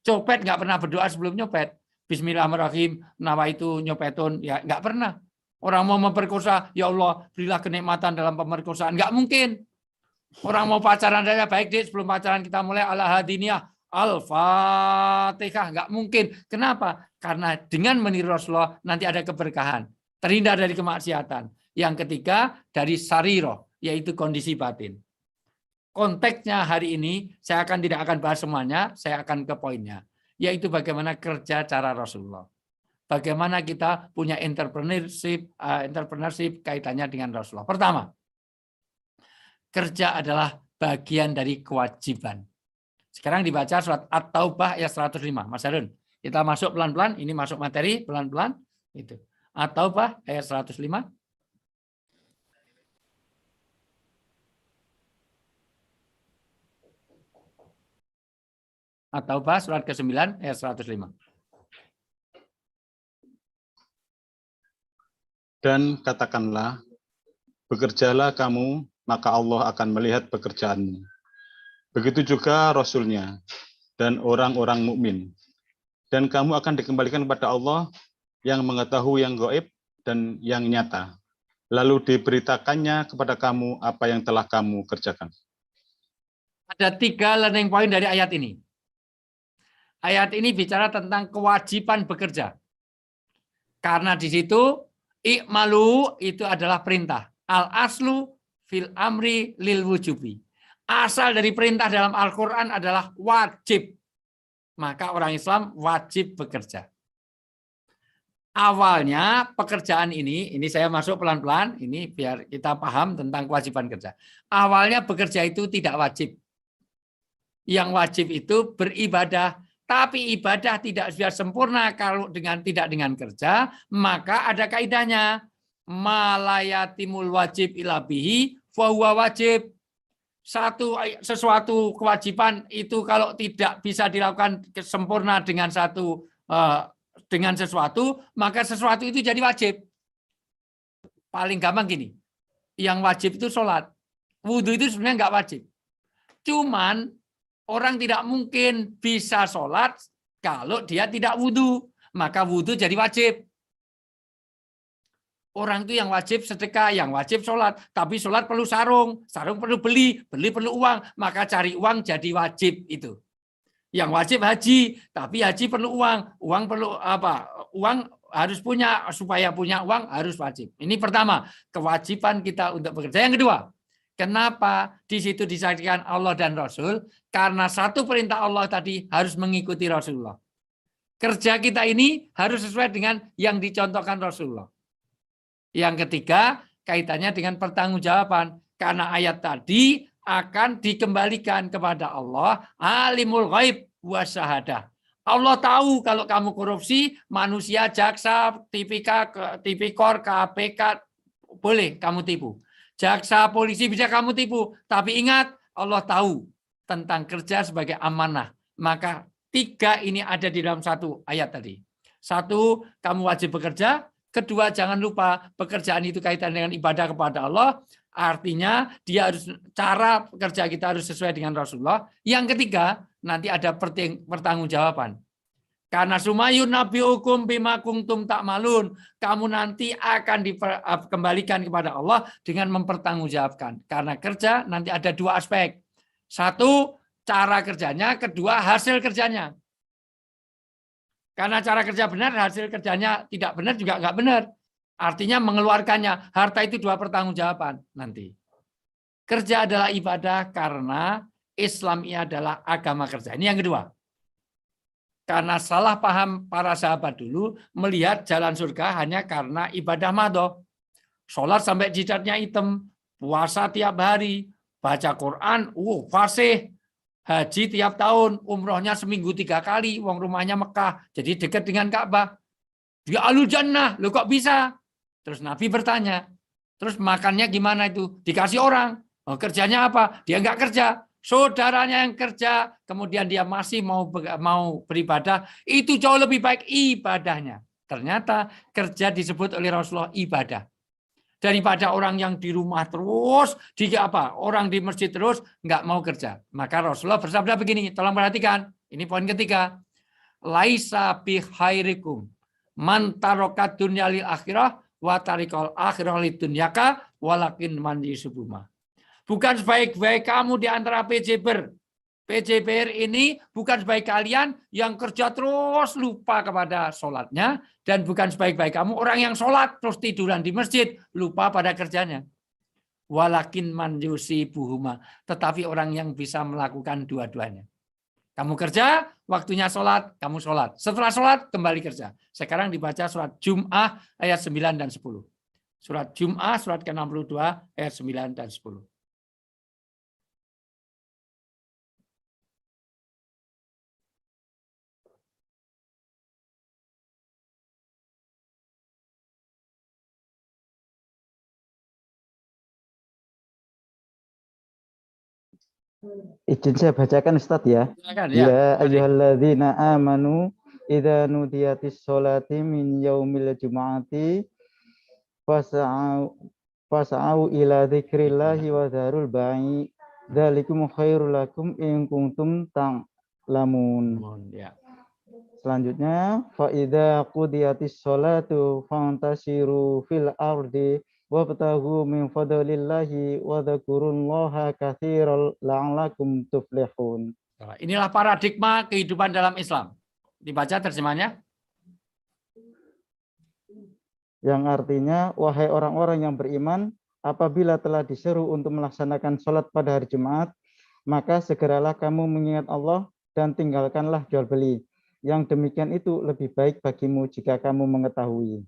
Copet nggak pernah berdoa sebelum nyopet. Bismillahirrahmanirrahim, nawaitu nyopetun, ya nggak pernah. Orang mau memperkosa, ya Allah berilah kenikmatan dalam pemerkosaan, nggak mungkin. Orang mau pacaran saja baik deh, sebelum pacaran kita mulai ala hadiniyah, al-fatihah, nggak mungkin. Kenapa? Karena dengan meniru Rasulullah nanti ada keberkahan, terhindar dari kemaksiatan. Yang ketiga dari sariroh, yaitu kondisi batin. Konteksnya hari ini saya tidak akan bahas semuanya, saya akan ke poinnya, yaitu bagaimana kerja cara Rasulullah. Bagaimana kita punya entrepreneurship kaitannya dengan Rasulullah. Pertama, kerja adalah bagian dari kewajiban. Sekarang dibaca surat At-Taubah ayat 105. Mas Harun, kita masuk pelan-pelan, ini masuk materi pelan-pelan. Itu. At-Taubah ayat 105. At-Taubah surat ke-9 ayat 105. Dan katakanlah, bekerjalah kamu, maka Allah akan melihat pekerjaanmu. Begitu juga Rasul-Nya dan orang-orang mukmin. Dan kamu akan dikembalikan kepada Allah yang mengetahui yang gaib dan yang nyata. Lalu diberitakannya kepada kamu apa yang telah kamu kerjakan. Ada 3 learning point dari ayat ini. Ayat ini bicara tentang kewajiban bekerja. Karena di situ i'malu itu adalah perintah. Al-aslu fil amri lil wujubi. Asal dari perintah dalam Al-Qur'an adalah wajib. Maka orang Islam wajib bekerja. Awalnya pekerjaan ini saya masuk pelan-pelan, ini biar kita paham tentang kewajiban kerja. Awalnya bekerja itu tidak wajib. Yang wajib itu beribadah, tapi ibadah tidak bisa sempurna kalau tidak dengan kerja, maka ada kaidahnya. Malayatimul wajib ilabihi fahuwa wajib. Sesuatu kewajiban itu kalau tidak bisa dilakukan sempurna dengan sesuatu, maka sesuatu itu jadi wajib. Paling gampang gini, yang wajib itu sholat. Wudhu itu sebenarnya nggak wajib. Cuman orang tidak mungkin bisa sholat kalau dia tidak wudhu. Maka wudhu jadi wajib. Orang itu yang wajib sedekah, yang wajib sholat. Tapi sholat perlu sarung perlu beli perlu uang. Maka cari uang jadi wajib itu. Yang wajib haji, tapi haji perlu uang. Uang perlu apa? Uang harus punya, supaya punya uang harus wajib. Ini pertama, kewajiban kita untuk bekerja. Yang kedua, kenapa di situ disaksikan Allah dan Rasul? Karena satu perintah Allah tadi harus mengikuti Rasulullah. Kerja kita ini harus sesuai dengan yang dicontohkan Rasulullah. Yang ketiga, kaitannya dengan pertanggungjawaban. Karena ayat tadi akan dikembalikan kepada Allah, alimul ghaib wa syahadah. Allah tahu kalau kamu korupsi, manusia, jaksa, tipikor, KPK, boleh kamu tipu. Jaksa, polisi bisa kamu tipu. Tapi ingat, Allah tahu tentang kerja sebagai amanah. Maka 3 ini ada di dalam satu ayat tadi. 1, kamu wajib bekerja. 2, jangan lupa pekerjaan itu kaitan dengan ibadah kepada Allah. Artinya dia harus, cara kerja kita harus sesuai dengan Rasulullah. Yang ketiga, nanti ada pertanggungjawaban. Karena sumayun nabi hukum bima kuntum ta'malun, kamu nanti akan dikembalikan kepada Allah dengan mempertanggungjawabkan. Karena kerja nanti ada 2 aspek. 1, cara kerjanya, 2, hasil kerjanya. Karena cara kerja benar, hasil kerjanya tidak benar juga nggak benar. Artinya mengeluarkannya. Harta itu 2 pertanggungjawaban nanti. Kerja adalah ibadah karena Islam ini adalah agama kerja. Ini yang kedua. Karena salah paham para sahabat dulu melihat jalan surga hanya karena ibadah madho. Sholat sampai jidatnya hitam, puasa tiap hari, baca Quran, fasih. Haji tiap tahun, umrohnya seminggu 3 kali, uang rumahnya Mekah, jadi dekat dengan Ka'bah. Dia alul jannah, lo kok bisa? Terus Nabi bertanya, terus makannya gimana itu? Dikasih orang, kerjanya apa? Dia nggak kerja, saudaranya yang kerja, kemudian dia masih mau beribadah, itu jauh lebih baik ibadahnya. Ternyata kerja disebut oleh Rasulullah ibadah. Daripada orang yang di rumah terus, orang di masjid terus nggak mau kerja. Maka Rasulullah bersabda begini, tolong perhatikan, ini poin ketiga. Laisa bi khairikum man tarokat dunya lil akhirah wa tarikal akhirah lid dunyaka walakin man yusubuma. Bukan sebaik-baik kamu di antara PJBR ini bukan sebaik kalian yang kerja terus lupa kepada sholatnya, dan bukan sebaik-baik kamu orang yang sholat terus tiduran di masjid lupa pada kerjanya. Walakin man yusibuhuma, tetapi orang yang bisa melakukan dua-duanya. Kamu kerja, waktunya sholat, kamu sholat. Setelah sholat, kembali kerja. Sekarang dibaca surat Jum'ah ayat 9 dan 10. Surat Jum'ah, surat ke-62 ayat 9 dan 10. Izin saya bacakan Ustadz ya. Silakan, ya ayyuhalladzina amanu idza nudiyatis sholati min yaumil jumu'ati fas'au ila dzikrillahi wa dzarul bai'. Dzalikum khairul lakum in kuntum ta'lamun. Ya. Selanjutnya, fa idza qudiyatis sholatu fantasiru fil ardi wabtaghu min fadlillahi wa dzkurullaha katsiran la'allakum tuflihun. Inilah paradigma kehidupan dalam Islam. Dibaca terjemahnya. Yang artinya, wahai orang-orang yang beriman, apabila telah diseru untuk melaksanakan sholat pada hari Jumat, maka segeralah kamu mengingat Allah dan tinggalkanlah jual beli. Yang demikian itu lebih baik bagimu jika kamu mengetahui.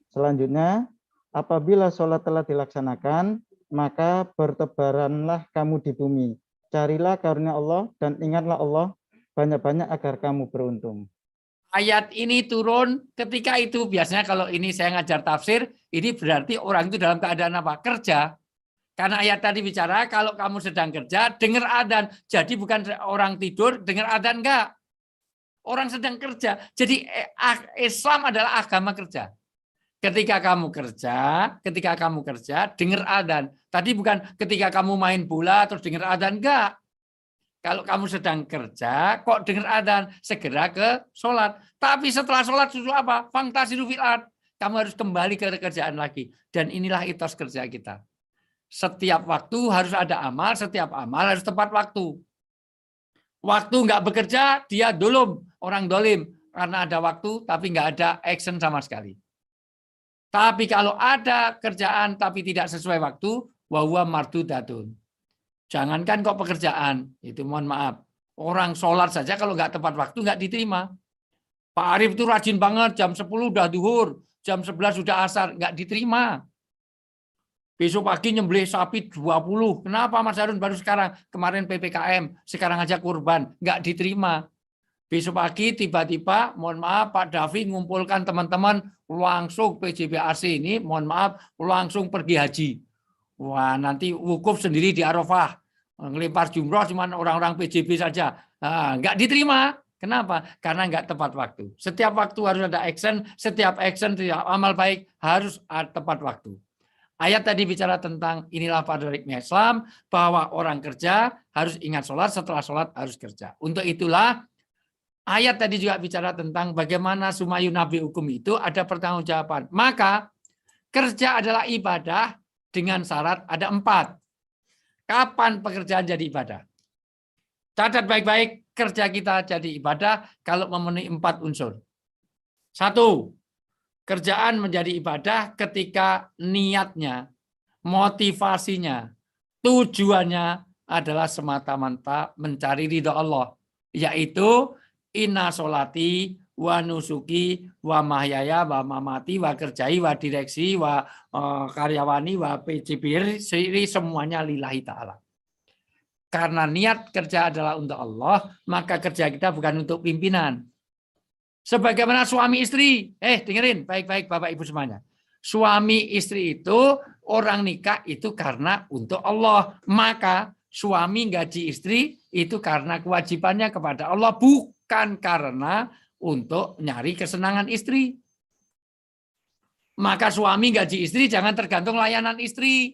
Selanjutnya, apabila sholat telah dilaksanakan, maka bertebaranlah kamu di bumi. Carilah karunia Allah dan ingatlah Allah banyak-banyak agar kamu beruntung. Ayat ini turun ketika itu, biasanya kalau ini saya ngajar tafsir, ini berarti orang itu dalam keadaan apa? Kerja. Karena ayat tadi bicara kalau kamu sedang kerja, dengar adzan. Jadi bukan orang tidur, dengar adzan enggak. Orang sedang kerja. Jadi Islam adalah agama kerja. Ketika kamu kerja, dengar adzan. Tadi bukan ketika kamu main bola terus dengar adzan, enggak. Kalau kamu sedang kerja, kok dengar adzan, segera ke sholat. Tapi setelah sholat susu apa? Fantasiru fil ard. Kamu harus kembali ke kerjaan lagi. Dan inilah etos kerja kita. Setiap waktu harus ada amal, setiap amal harus tepat waktu. Waktu nggak bekerja, dia dolum, orang dolim. Karena ada waktu, tapi nggak ada action sama sekali. Tapi kalau ada kerjaan, tapi tidak sesuai waktu, wahuwa mardudatun. Jangankan kok pekerjaan, itu mohon maaf. Orang sholat saja kalau nggak tepat waktu, nggak diterima. Pak Arif itu rajin banget, jam 10 udah duhur, jam 11 sudah asar, nggak diterima. Besok pagi nyembelih sapi 20. Kenapa Mas Harun baru sekarang? Kemarin PPKM, sekarang aja kurban. Nggak diterima. Besok pagi tiba-tiba, mohon maaf Pak Davi ngumpulkan teman-teman langsung PJBAC ini, mohon maaf, langsung pergi haji. Wah, nanti wukuf sendiri di Arafah. Ngelempar jumroh cuma orang-orang PJB saja. Nah, nggak diterima. Kenapa? Karena nggak tepat waktu. Setiap waktu harus ada action, setiap amal baik harus tepat waktu. Ayat tadi bicara tentang inilah paradigma Islam, bahwa orang kerja harus ingat sholat, setelah sholat harus kerja. Untuk itulah ayat tadi juga bicara tentang bagaimana sumayu nabi hukum itu ada pertanggungjawaban. Maka kerja adalah ibadah dengan syarat ada 4. Kapan pekerjaan jadi ibadah? Catat baik-baik, kerja kita jadi ibadah kalau memenuhi 4 unsur. 1. Kerjaan menjadi ibadah ketika niatnya, motivasinya, tujuannya adalah semata-mata mencari ridha Allah, yaitu inna sholati wa nusuki wa mahyaya wa mamati wa kerjai wa direksi wa karyawani wa PJB semuanya lillahi ta'ala. Karena niat kerja adalah untuk Allah, maka kerja kita bukan untuk pimpinan. Sebagaimana suami istri, dengerin baik-baik Bapak Ibu semuanya. Suami istri itu orang nikah itu karena untuk Allah. Maka suami gaji istri itu karena kewajibannya kepada Allah, bukan karena untuk nyari kesenangan istri. Maka suami gaji istri jangan tergantung layanan istri.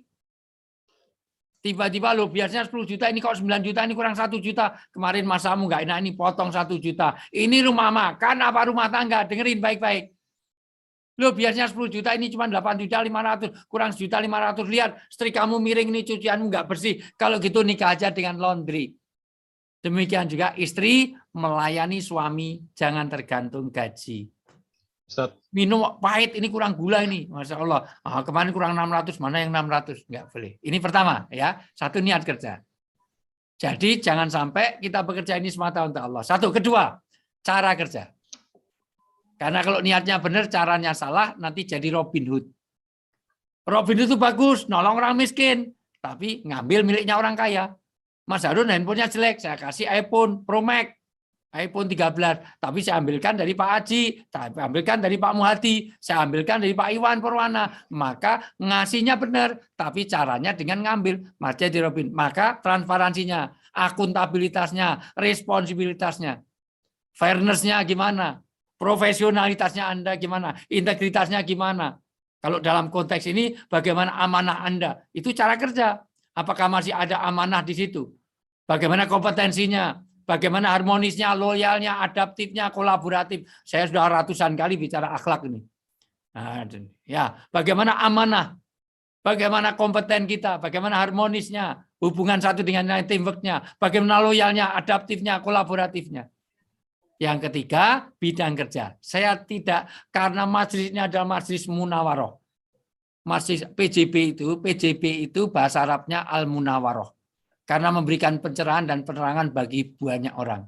Tiba-tiba lo biasanya 10 juta, ini kok 9 juta, ini kurang 1 juta. Kemarin masamu nggak enak, ini potong 1 juta. Ini rumah makan apa rumah tangga? Dengerin baik-baik. Lo biasanya 10 juta, ini cuma 8 juta 500, kurang 1 juta 500. Lihat, istri kamu miring, ini cucianmu nggak bersih. Kalau gitu nikah aja dengan laundry. Demikian juga istri melayani suami, jangan tergantung gaji. Ustaz. Minum pahit, ini kurang gula ini, Masya Allah. Kemarin kurang 600, mana yang 600? Nggak boleh. Ini pertama, ya. 1 niat kerja. Jadi jangan sampai kita bekerja ini semata untuk Allah. 1. Kedua, cara kerja. Karena kalau niatnya benar, caranya salah, nanti jadi Robin Hood. Robin Hood itu bagus, nolong orang miskin, tapi ngambil miliknya orang kaya. Mas Harun handphonenya jelek, saya kasih iPhone Pro Max. iPhone 13, tapi saya ambilkan dari Pak Haji, saya ambilkan dari Pak Muhadi, saya ambilkan dari Pak Iwan Purwana. Maka ngasihnya benar, tapi caranya dengan ngambil. Maka transparansinya, akuntabilitasnya, responsibilitasnya, fairness-nya gimana, profesionalitasnya Anda gimana, integritasnya gimana. Kalau dalam konteks ini, bagaimana amanah Anda? Itu cara kerja. Apakah masih ada amanah di situ? Bagaimana kompetensinya? Bagaimana harmonisnya, loyalnya, adaptifnya, kolaboratif? Saya sudah ratusan kali bicara akhlak ini. Nah, ya, bagaimana amanah? Bagaimana kompeten kita? Bagaimana harmonisnya? Hubungan satu dengan lain, teamwork-nya? Bagaimana loyalnya, adaptifnya, kolaboratifnya? Yang ketiga, bidang kerja. Saya tidak, karena majelis ini adalah majelis munawaroh. Majelis PJB itu bahasa Arabnya al-munawaroh. Karena memberikan pencerahan dan penerangan bagi banyak orang.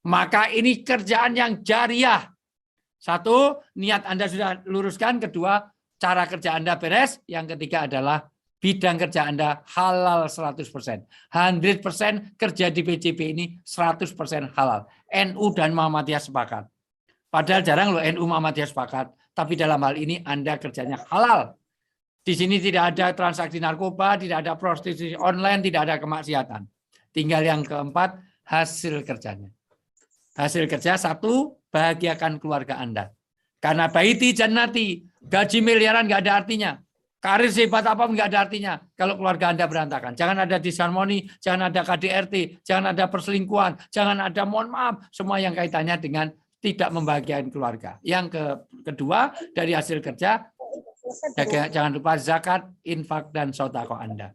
Maka ini kerjaan yang jariah. Satu, niat Anda sudah luruskan. Kedua, cara kerja Anda beres. Yang ketiga adalah bidang kerja Anda halal 100%. 100% kerja di PJB ini 100% halal. NU dan Muhammadiyah sepakat. Padahal jarang loh NU Muhammadiyah sepakat. Tapi dalam hal ini Anda kerjanya halal. Di sini tidak ada transaksi narkoba, tidak ada prostitusi online, tidak ada kemaksiatan. Tinggal yang keempat, hasil kerjanya. Hasil kerja satu, bahagiakan keluarga Anda. Karena baiti jannati, gaji miliaran nggak ada artinya. Karir sehebat apapun nggak ada artinya kalau keluarga Anda berantakan. Jangan ada disharmoni, jangan ada KDRT, jangan ada perselingkuhan, jangan ada mohon maaf, semua yang kaitannya dengan tidak membahagiakan keluarga. Yang kedua, dari hasil kerja, jangan lupa zakat, infak, dan sedekah Anda.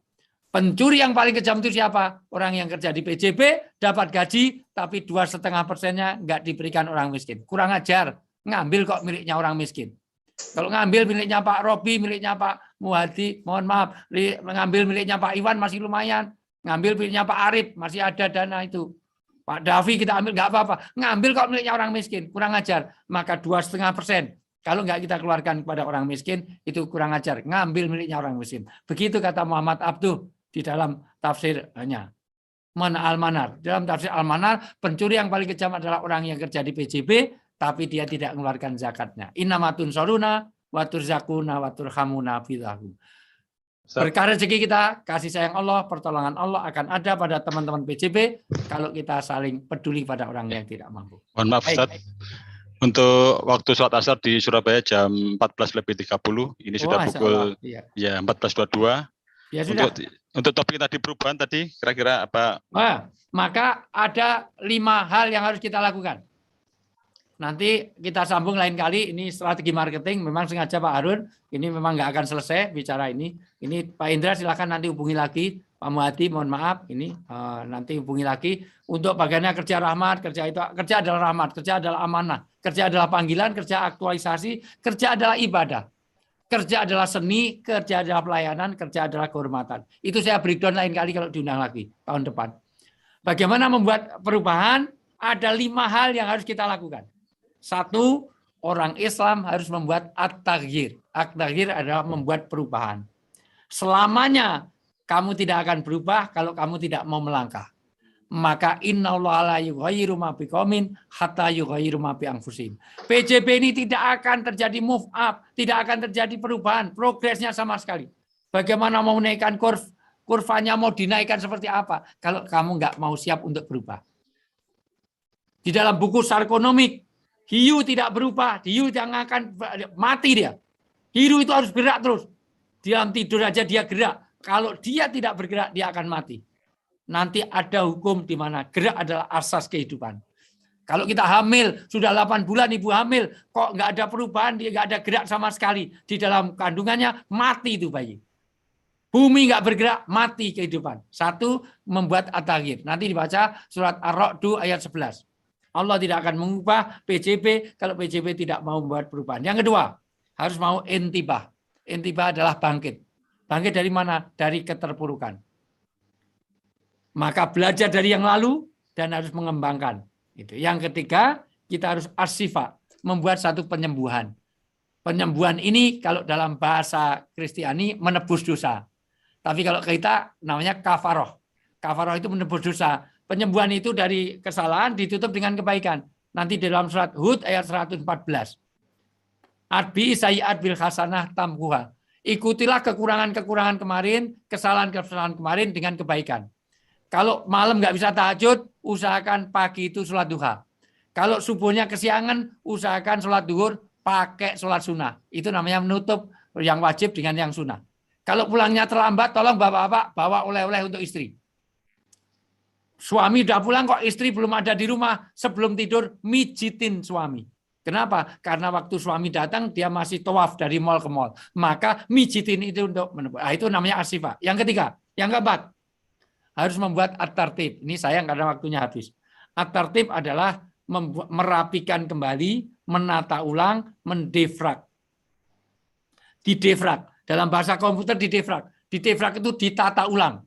Pencuri yang paling kejam itu siapa? Orang yang kerja di PJB, dapat gaji, tapi 2,5%-nya nggak diberikan orang miskin. Kurang ajar, ngambil kok miliknya orang miskin. Kalau ngambil miliknya Pak Robi, miliknya Pak Muhadi, mohon maaf, ngambil miliknya Pak Iwan masih lumayan. Ngambil miliknya Pak Arif, masih ada dana itu. Pak Davi kita ambil, nggak apa-apa. Ngambil kok miliknya orang miskin, kurang ajar. Maka 2,5%. Kalau nggak kita keluarkan kepada orang miskin, itu kurang ajar. Ngambil miliknya orang miskin. Begitu kata Muhammad Abduh di dalam tafsirnya. Mana Al-Manar. Dalam tafsir Al-Manar, pencuri yang paling kejam adalah orang yang kerja di PJB, tapi dia tidak mengeluarkan zakatnya. Innamatun soruna, watur zakuna, watur hamuna filahu. Berkah rezeki kita, kasih sayang Allah, pertolongan Allah akan ada pada teman-teman PJB kalau kita saling peduli pada orang yang tidak mampu. Mohon maaf, Ustaz. Untuk waktu sholat asar di Surabaya jam 14.30, ini sudah pukul ya 14.22. Ya, sudah. Untuk topik tadi perubahan tadi, kira-kira apa? Nah, maka ada 5 hal yang harus kita lakukan. Nanti kita sambung lain kali, ini strategi marketing, memang sengaja Pak Harun, ini memang nggak akan selesai bicara ini. Ini Pak Indra silakan nanti hubungi lagi, Pak Muhadi mohon maaf, ini nanti hubungi lagi. Untuk bagiannya kerja rahmat, kerja adalah rahmat, kerja adalah amanah, kerja adalah panggilan, kerja aktualisasi, kerja adalah ibadah. Kerja adalah seni, kerja adalah pelayanan, kerja adalah kehormatan. Itu saya breakdown lain kali kalau diundang lagi tahun depan. Bagaimana membuat perubahan? Ada 5 hal yang harus kita lakukan. 1, orang Islam harus membuat at-taghyir. At-taghyir adalah membuat perubahan. Selamanya kamu tidak akan berubah kalau kamu tidak mau melangkah. Maka innallaha la yughayyiru ma biqaumin hatta yughayyiru ma bi anfusihim. PJB ini tidak akan terjadi move up, tidak akan terjadi perubahan, progresnya sama sekali. Bagaimana mau menaikkan kurvanya mau dinaikkan seperti apa kalau kamu nggak mau siap untuk berubah. Di dalam buku Sarkonomik, hiu tidak berubah, hiu yang akan mati dia. Hiu itu harus gerak terus. Diam tidur aja dia gerak. Kalau dia tidak bergerak, dia akan mati. Nanti ada hukum di mana gerak adalah asas kehidupan. Kalau kita hamil, sudah 8 bulan ibu hamil, kok nggak ada perubahan, dia nggak ada gerak sama sekali. Di dalam kandungannya, mati itu bayi. Bumi nggak bergerak, mati kehidupan. 1, membuat at-taghyir. Nanti dibaca surat Ar-Ra'd ayat 11. Allah tidak akan mengubah PJB kalau PJB tidak mau membuat perubahan. Yang kedua, harus mau intibah. Intibah adalah bangkit. Bangkit dari mana? Dari keterpurukan. Maka belajar dari yang lalu dan harus mengembangkan. Yang ketiga, kita harus as-sifa, membuat satu penyembuhan. Penyembuhan ini kalau dalam bahasa Kristiani menebus dosa. Tapi kalau kita namanya kafaroh. Kafaroh itu menebus dosa. Penyembuhan itu dari kesalahan ditutup dengan kebaikan. Nanti dalam surat Hud ayat 114. Adbi sayyi'at bil hasanah tamkuha. Ikutilah kekurangan-kekurangan kemarin, kesalahan-kesalahan kemarin dengan kebaikan. Kalau malam nggak bisa tahajud, usahakan pagi itu sholat duha. Kalau subuhnya kesiangan, usahakan sholat duhur pakai sholat sunnah. Itu namanya menutup yang wajib dengan yang sunnah. Kalau pulangnya terlambat, tolong bapak-bapak bawa oleh-oleh untuk istri. Suami udah pulang kok istri belum ada di rumah, sebelum tidur mijitin suami. Kenapa? Karena waktu suami datang dia masih tawaf dari mall ke mall. Maka mijitin itu untuk menebak. Nah, itu namanya asifah. Yang ketiga, yang keempat, harus membuat at-tartib. Ini sayang karena waktunya habis. At-tartib adalah merapikan kembali, menata ulang, mendefrag. Didefrag. Dalam bahasa komputer didefrag. Didefrag itu ditata ulang.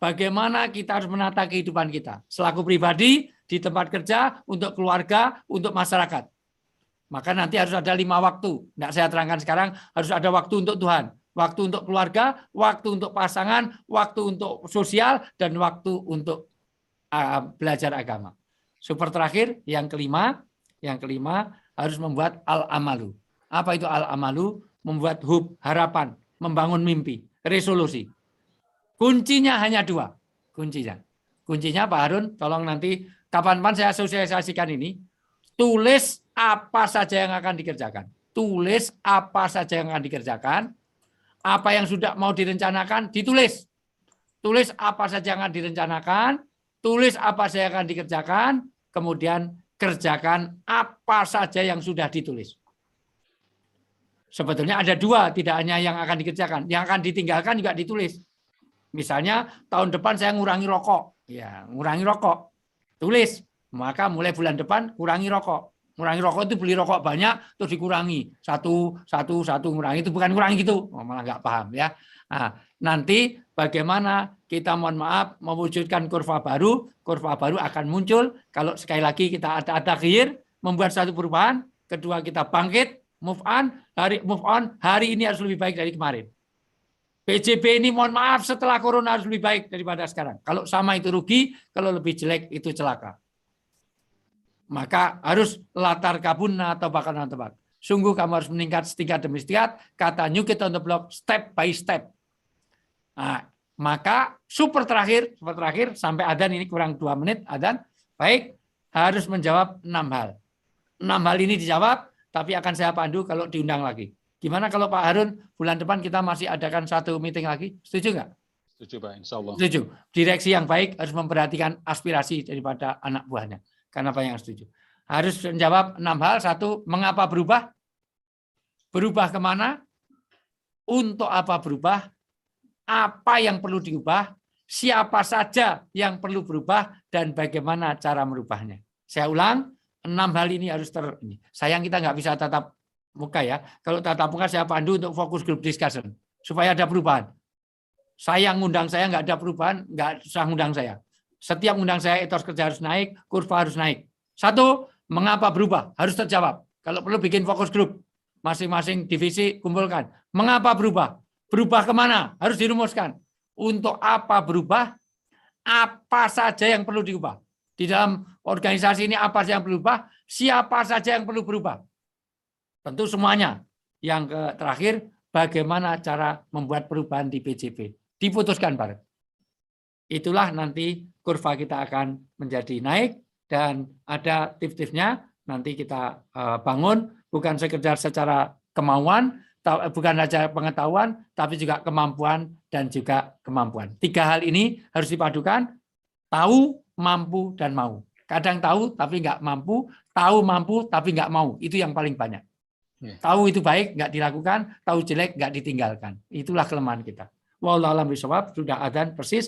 Bagaimana kita harus menata kehidupan kita. Selaku pribadi, di tempat kerja, untuk keluarga, untuk masyarakat. Maka nanti harus ada 5 waktu. Tidak saya terangkan sekarang, harus ada waktu untuk Tuhan. Waktu untuk keluarga, waktu untuk pasangan, waktu untuk sosial, dan waktu untuk belajar agama. Super terakhir, yang kelima harus membuat al-amalu. Apa itu al-amalu? Membuat hub, harapan, membangun mimpi, resolusi. Kuncinya hanya 2. Kuncinya Pak Harun, tolong nanti kapan-kapan saya sosialisasikan ini. Tulis apa saja yang akan dikerjakan. Tulis apa saja yang akan dikerjakan. Apa yang sudah mau direncanakan, ditulis. Tulis apa saja yang akan direncanakan. Tulis apa saja yang akan dikerjakan. Kemudian kerjakan apa saja yang sudah ditulis. Sebetulnya ada 2, tidak hanya yang akan dikerjakan. Yang akan ditinggalkan juga ditulis. Misalnya tahun depan saya ngurangi rokok. Ya, ngurangi rokok. Tulis. Maka mulai bulan depan kurangi rokok. Ngurangi rokok itu beli rokok banyak terus dikurangi. Satu ngurangi, itu bukan kurangi gitu. Oh, malah nggak paham ya. Nah, nanti bagaimana kita mohon maaf mewujudkan kurva baru akan muncul kalau sekali lagi kita ada taghir, membuat satu perubahan, kedua kita bangkit, move on, hari ini harus lebih baik dari kemarin. PJB ini mohon maaf setelah corona harus lebih baik daripada sekarang. Kalau sama itu rugi, kalau lebih jelek itu celaka. Maka harus latar kabunna atau bahkan tebak. Sungguh kamu harus meningkat setingkat demi setingkat. Kata New Kid on the Block, step by step. Nah, maka super terakhir sampai adzan ini kurang 2 menit adzan. Baik, harus menjawab 6 hal. 6 hal ini dijawab, tapi akan saya pandu kalau diundang lagi. Gimana kalau Pak Harun bulan depan kita masih adakan 1 meeting lagi? Setuju nggak? Setuju Pak, insya Allah. Setuju. Direksi yang baik harus memperhatikan aspirasi daripada anak buahnya. Karena apa yang setuju? Harus menjawab 6 hal. 1, mengapa berubah? Berubah kemana? Untuk apa berubah? Apa yang perlu diubah? Siapa saja yang perlu berubah? Dan bagaimana cara merubahnya? Saya ulang, 6 hal ini harus sayang kita nggak bisa tatap muka ya. Kalau tatap muka saya pandu untuk fokus group discussion. Supaya ada perubahan. Saya ngundang saya nggak ada perubahan, nggak usah ngundang saya. Setiap undang saya etos kerja harus naik, kurva harus naik. 1, mengapa berubah? Harus terjawab. Kalau perlu bikin fokus grup. Masing-masing divisi kumpulkan. Mengapa berubah? Berubah kemana? Harus dirumuskan. Untuk apa berubah? Apa saja yang perlu diubah? Di dalam organisasi ini apa saja yang perlu berubah? Siapa saja yang perlu berubah? Tentu semuanya. Yang terakhir, bagaimana cara membuat perubahan di PJB? Diputuskan bareng. Itulah nanti kurva kita akan menjadi naik dan ada tips-tipsnya nanti kita bangun bukan sekedar secara kemauan, bukan saja pengetahuan, tapi juga kemampuan dan juga kemampuan. 3 hal ini harus dipadukan, tahu, mampu, dan mau. Kadang tahu tapi nggak mampu, tahu mampu tapi nggak mau. Itu yang paling banyak. Tahu itu baik nggak dilakukan, tahu jelek nggak ditinggalkan. Itulah kelemahan kita. Wallahu a'lam bishawab, sudah adzan persis.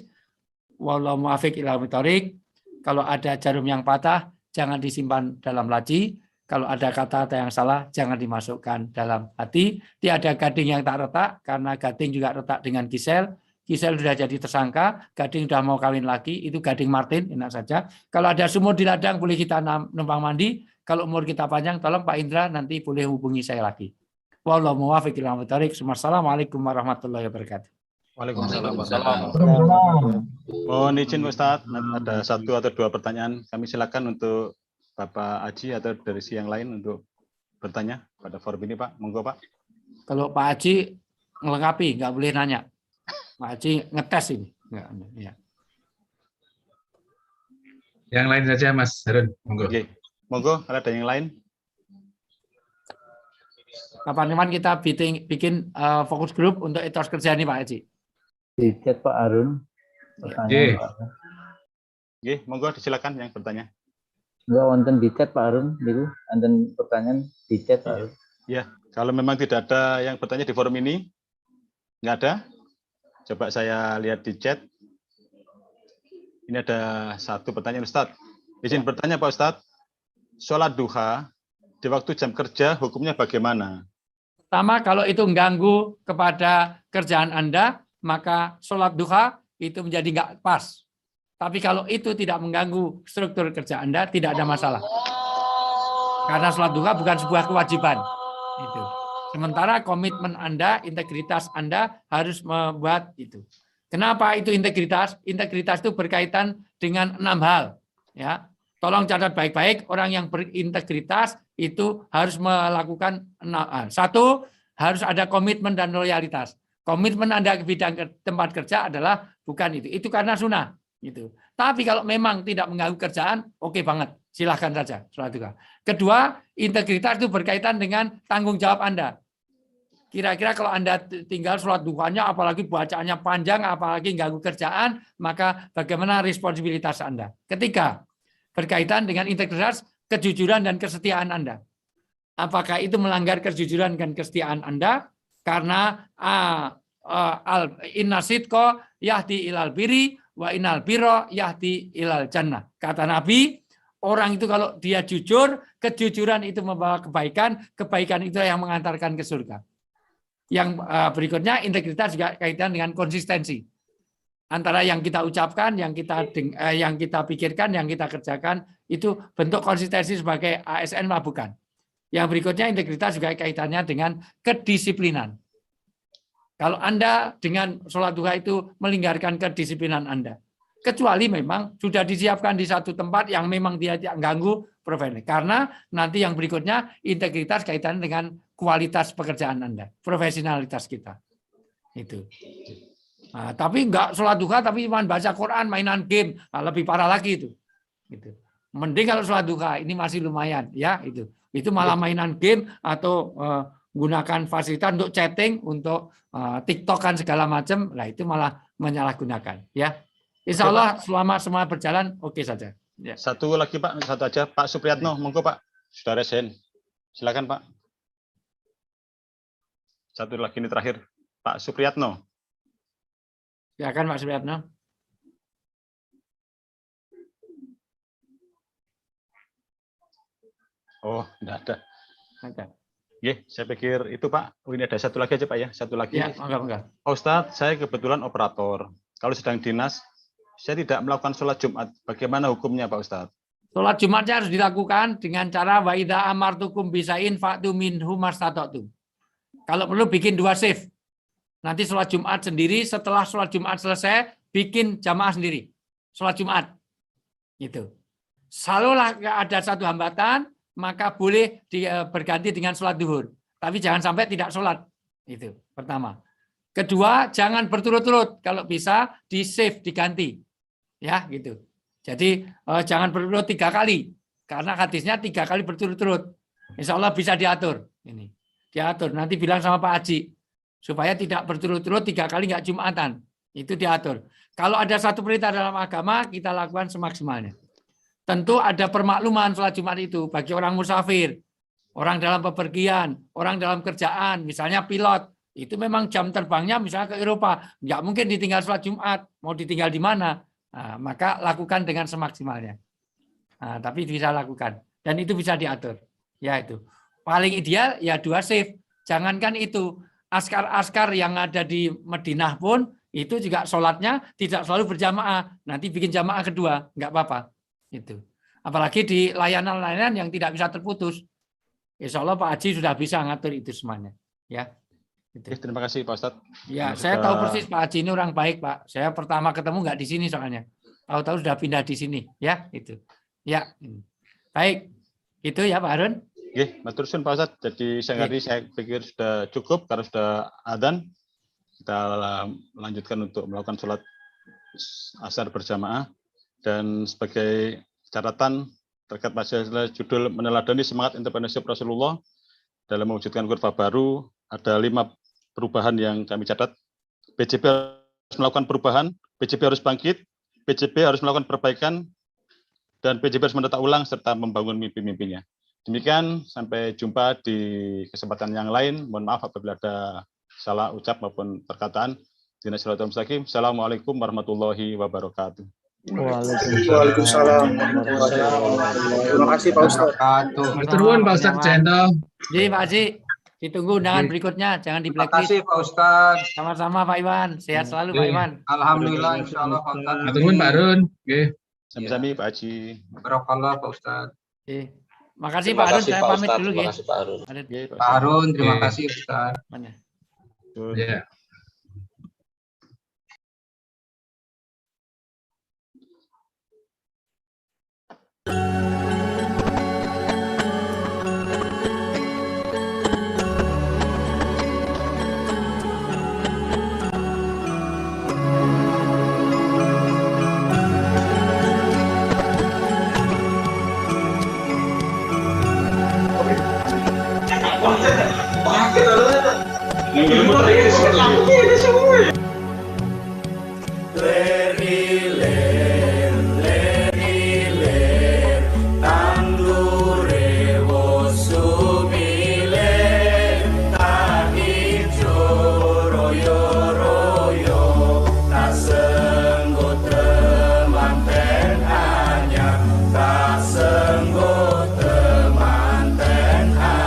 Wallahu muwaffiq ila thoriq. Kalau ada jarum yang patah, jangan disimpan dalam laci. Kalau ada kata-kata yang salah, jangan dimasukkan dalam hati. Tiada gading yang tak retak, karena gading juga retak dengan Gisel. Gisel sudah jadi tersangka, gading sudah mau kawin lagi, itu gading Martin, enak saja. Kalau ada sumur di ladang, boleh kita numpang mandi. Kalau umur kita panjang, tolong Pak Indra, nanti boleh hubungi saya lagi. Wallahu muwaffiq ila thoriq. Assalamualaikum warahmatullahi wabarakatuh. Waalaikumsalam. Mohon izin Ustadz, ada 1 atau 2 pertanyaan. Kami silakan untuk Bapak Haji atau dari si yang lain untuk bertanya pada forum ini Pak. Monggo Pak. Kalau Pak Haji melengkapi, nggak boleh nanya. Pak Haji ngetes ini. Nggak, ya. Yang lain saja Mas Harun. Monggo. Oke. Monggo, ada yang lain? Kapan-kapan kita bikin fokus grup untuk etos kerja nih Pak Haji. Di chat Pak Arun. Pertanyaan Pak. Oke, monggo silakan yang bertanya. Enggak wonten di chat Pak Arun, niku wonten pertanyaan di chat Pak Arun. Ya, kalau memang tidak ada yang bertanya di forum ini, nggak ada. Coba saya lihat di chat. Ini ada satu pertanyaan Ustadz. Izin bertanya Pak Ustadz, sholat duha di waktu jam kerja hukumnya bagaimana? Pertama, kalau itu mengganggu kepada kerjaan Anda, maka sholat duha itu menjadi nggak pas. Tapi kalau itu tidak mengganggu struktur kerja Anda, tidak ada masalah. Karena sholat duha bukan sebuah kewajiban. Itu. Sementara komitmen Anda, integritas Anda harus membuat itu. Kenapa itu integritas? Integritas itu berkaitan dengan 6 hal. Ya, tolong catat baik-baik. Orang yang berintegritas itu harus melakukan 6 hal. 1, harus ada komitmen dan loyalitas. Komitmen Anda ke bidang tempat kerja adalah bukan itu. Itu karena sunnah. Gitu. Tapi kalau memang tidak mengganggu kerjaan, oke banget. Silahkan saja. Kedua, integritas itu berkaitan dengan tanggung jawab Anda. Kira-kira kalau Anda tinggal sholat duhanya, apalagi bacaannya panjang, apalagi ganggu kerjaan, maka bagaimana responsibilitas Anda? Ketiga, berkaitan dengan integritas, kejujuran, dan kesetiaan Anda. Apakah itu melanggar kejujuran dan kesetiaan Anda? Karena inna sidqa yahdi ilal biri, wa innal birra yahdi ilal jannah. Kata Nabi, orang itu kalau dia jujur, kejujuran itu membawa kebaikan, kebaikan itu yang mengantarkan ke surga. Yang berikutnya, integritas juga kaitan dengan konsistensi antara yang kita ucapkan, yang kita pikirkan, yang kita kerjakan, itu bentuk konsistensi sebagai ASN lah bukan. Yang berikutnya, integritas juga kaitannya dengan kedisiplinan. Kalau Anda dengan sholat duha itu melinggarkan kedisiplinan Anda, kecuali memang sudah disiapkan di satu tempat yang memang dia tidak ganggu profesi. Karena nanti yang berikutnya, integritas kaitannya dengan kualitas pekerjaan Anda, profesionalitas kita. Itu. Nah, tapi enggak sholat duha, tapi cuma baca Quran, mainan game, nah, lebih parah lagi itu. Gitu. Mending kalau sholat duha, ini masih lumayan, ya itu. Itu malah mainan game atau gunakan fasilitas untuk chatting, untuk TikTokan segala macam, lah itu malah menyalahgunakan, ya. Insya Allah selama semua berjalan oke saja. Ya. Satu lagi Pak, satu aja Pak Supriyatno, monggo Pak, sudah resen, silakan Pak. Satu lagi ini terakhir, Pak Supriyatno. Silakan Pak Supriyatno. Oh, tidak ada. Ada. Oke, saya pikir itu Pak. Oh, ini ada satu lagi aja Pak ya, satu lagi. Ya, enggak. Pak Ustadz, saya kebetulan operator. Kalau sedang dinas, saya tidak melakukan sholat Jumat. Bagaimana hukumnya Pak Ustadz? Sholat Jumatnya harus dilakukan dengan cara wa idza amartukum bisain fa'tu minhu mastata'tum. Kalau perlu bikin 2 shift. Nanti sholat Jumat sendiri, setelah sholat Jumat selesai, bikin jamaah sendiri. Sholat Jumat. Gitu. Selalulah ada satu hambatan, maka boleh berganti dengan sholat duhur. Tapi jangan sampai tidak sholat. Itu pertama. Kedua, jangan berturut-turut. Kalau bisa, di-save, diganti. Ya, gitu. Jadi, jangan berturut 3 kali. Karena hadisnya 3 kali berturut-turut. Insya Allah bisa diatur. Ini. Diatur. Nanti bilang sama Pak Haji. Supaya tidak berturut-turut 3 kali nggak Jumatan. Itu diatur. Kalau ada satu perintah dalam agama, kita lakukan semaksimalnya. Tentu ada permakluman sholat Jumat itu bagi orang musafir, orang dalam bepergian, orang dalam kerjaan, misalnya pilot. Itu memang jam terbangnya misalnya ke Eropa. Nggak mungkin ditinggal sholat Jumat. Mau ditinggal di mana? Nah, maka lakukan dengan semaksimalnya. Nah, tapi bisa lakukan. Dan itu bisa diatur. Ya itu. Paling ideal ya 2 shift. Jangankan itu. Askar-askar yang ada di Madinah pun itu juga sholatnya tidak selalu berjamaah. Nanti bikin jamaah kedua. Nggak apa-apa. Itu. Apalagi di layanan-layanan yang tidak bisa terputus. Insya Allah Pak Haji sudah bisa ngatur itu semuanya. Ya. Gitu. Terima kasih Pak Ustadz. Ya, saya tahu persis Pak Haji ini orang baik Pak. Saya pertama ketemu nggak di sini soalnya. Tahu-tahu sudah pindah di sini. Ya, itu. Ya. Baik. Itu ya Pak Harun. Oke, matur suwun Pak Ustadz. Jadi saya pikir sudah cukup karena sudah adzan. Kita lanjutkan untuk melakukan sholat asar berjamaah. Dan sebagai catatan terkait masalah judul meneladani semangat entrepreneurship Rasulullah, dalam mewujudkan kurva baru, ada 5 perubahan yang kami catat. PJB harus melakukan perubahan, PJB harus bangkit, PJB harus melakukan perbaikan, dan PJB harus menata ulang serta membangun mimpi-mimpinya. Demikian, sampai jumpa di kesempatan yang lain. Mohon maaf apabila ada salah ucap maupun perkataan. Assalamualaikum warahmatullahi wabarakatuh. Waalaikumsalam. Terima kasih Pak Ustadz. Matur nuwun Pak Ustadz Jento. Jadi Pak Haji, ditunggu undangan berikutnya, jangan di Terima blacklist. kasih Pak Ustadz. Sama-sama Pak Iwan, sehat selalu Pak Iwan. Alhamdulillah, insya Allah Pak Ustadz. Matur nuwun Pak Harun. Nggih. Sami-sami Pak Haji. Barakallah Pak Ustadz. Oke. Makasih Pak Harun, saya pamit dulu ya. Oke, Pak Harun, terima Oke. kasih Ustadz. Mana? Ustadz. Ya.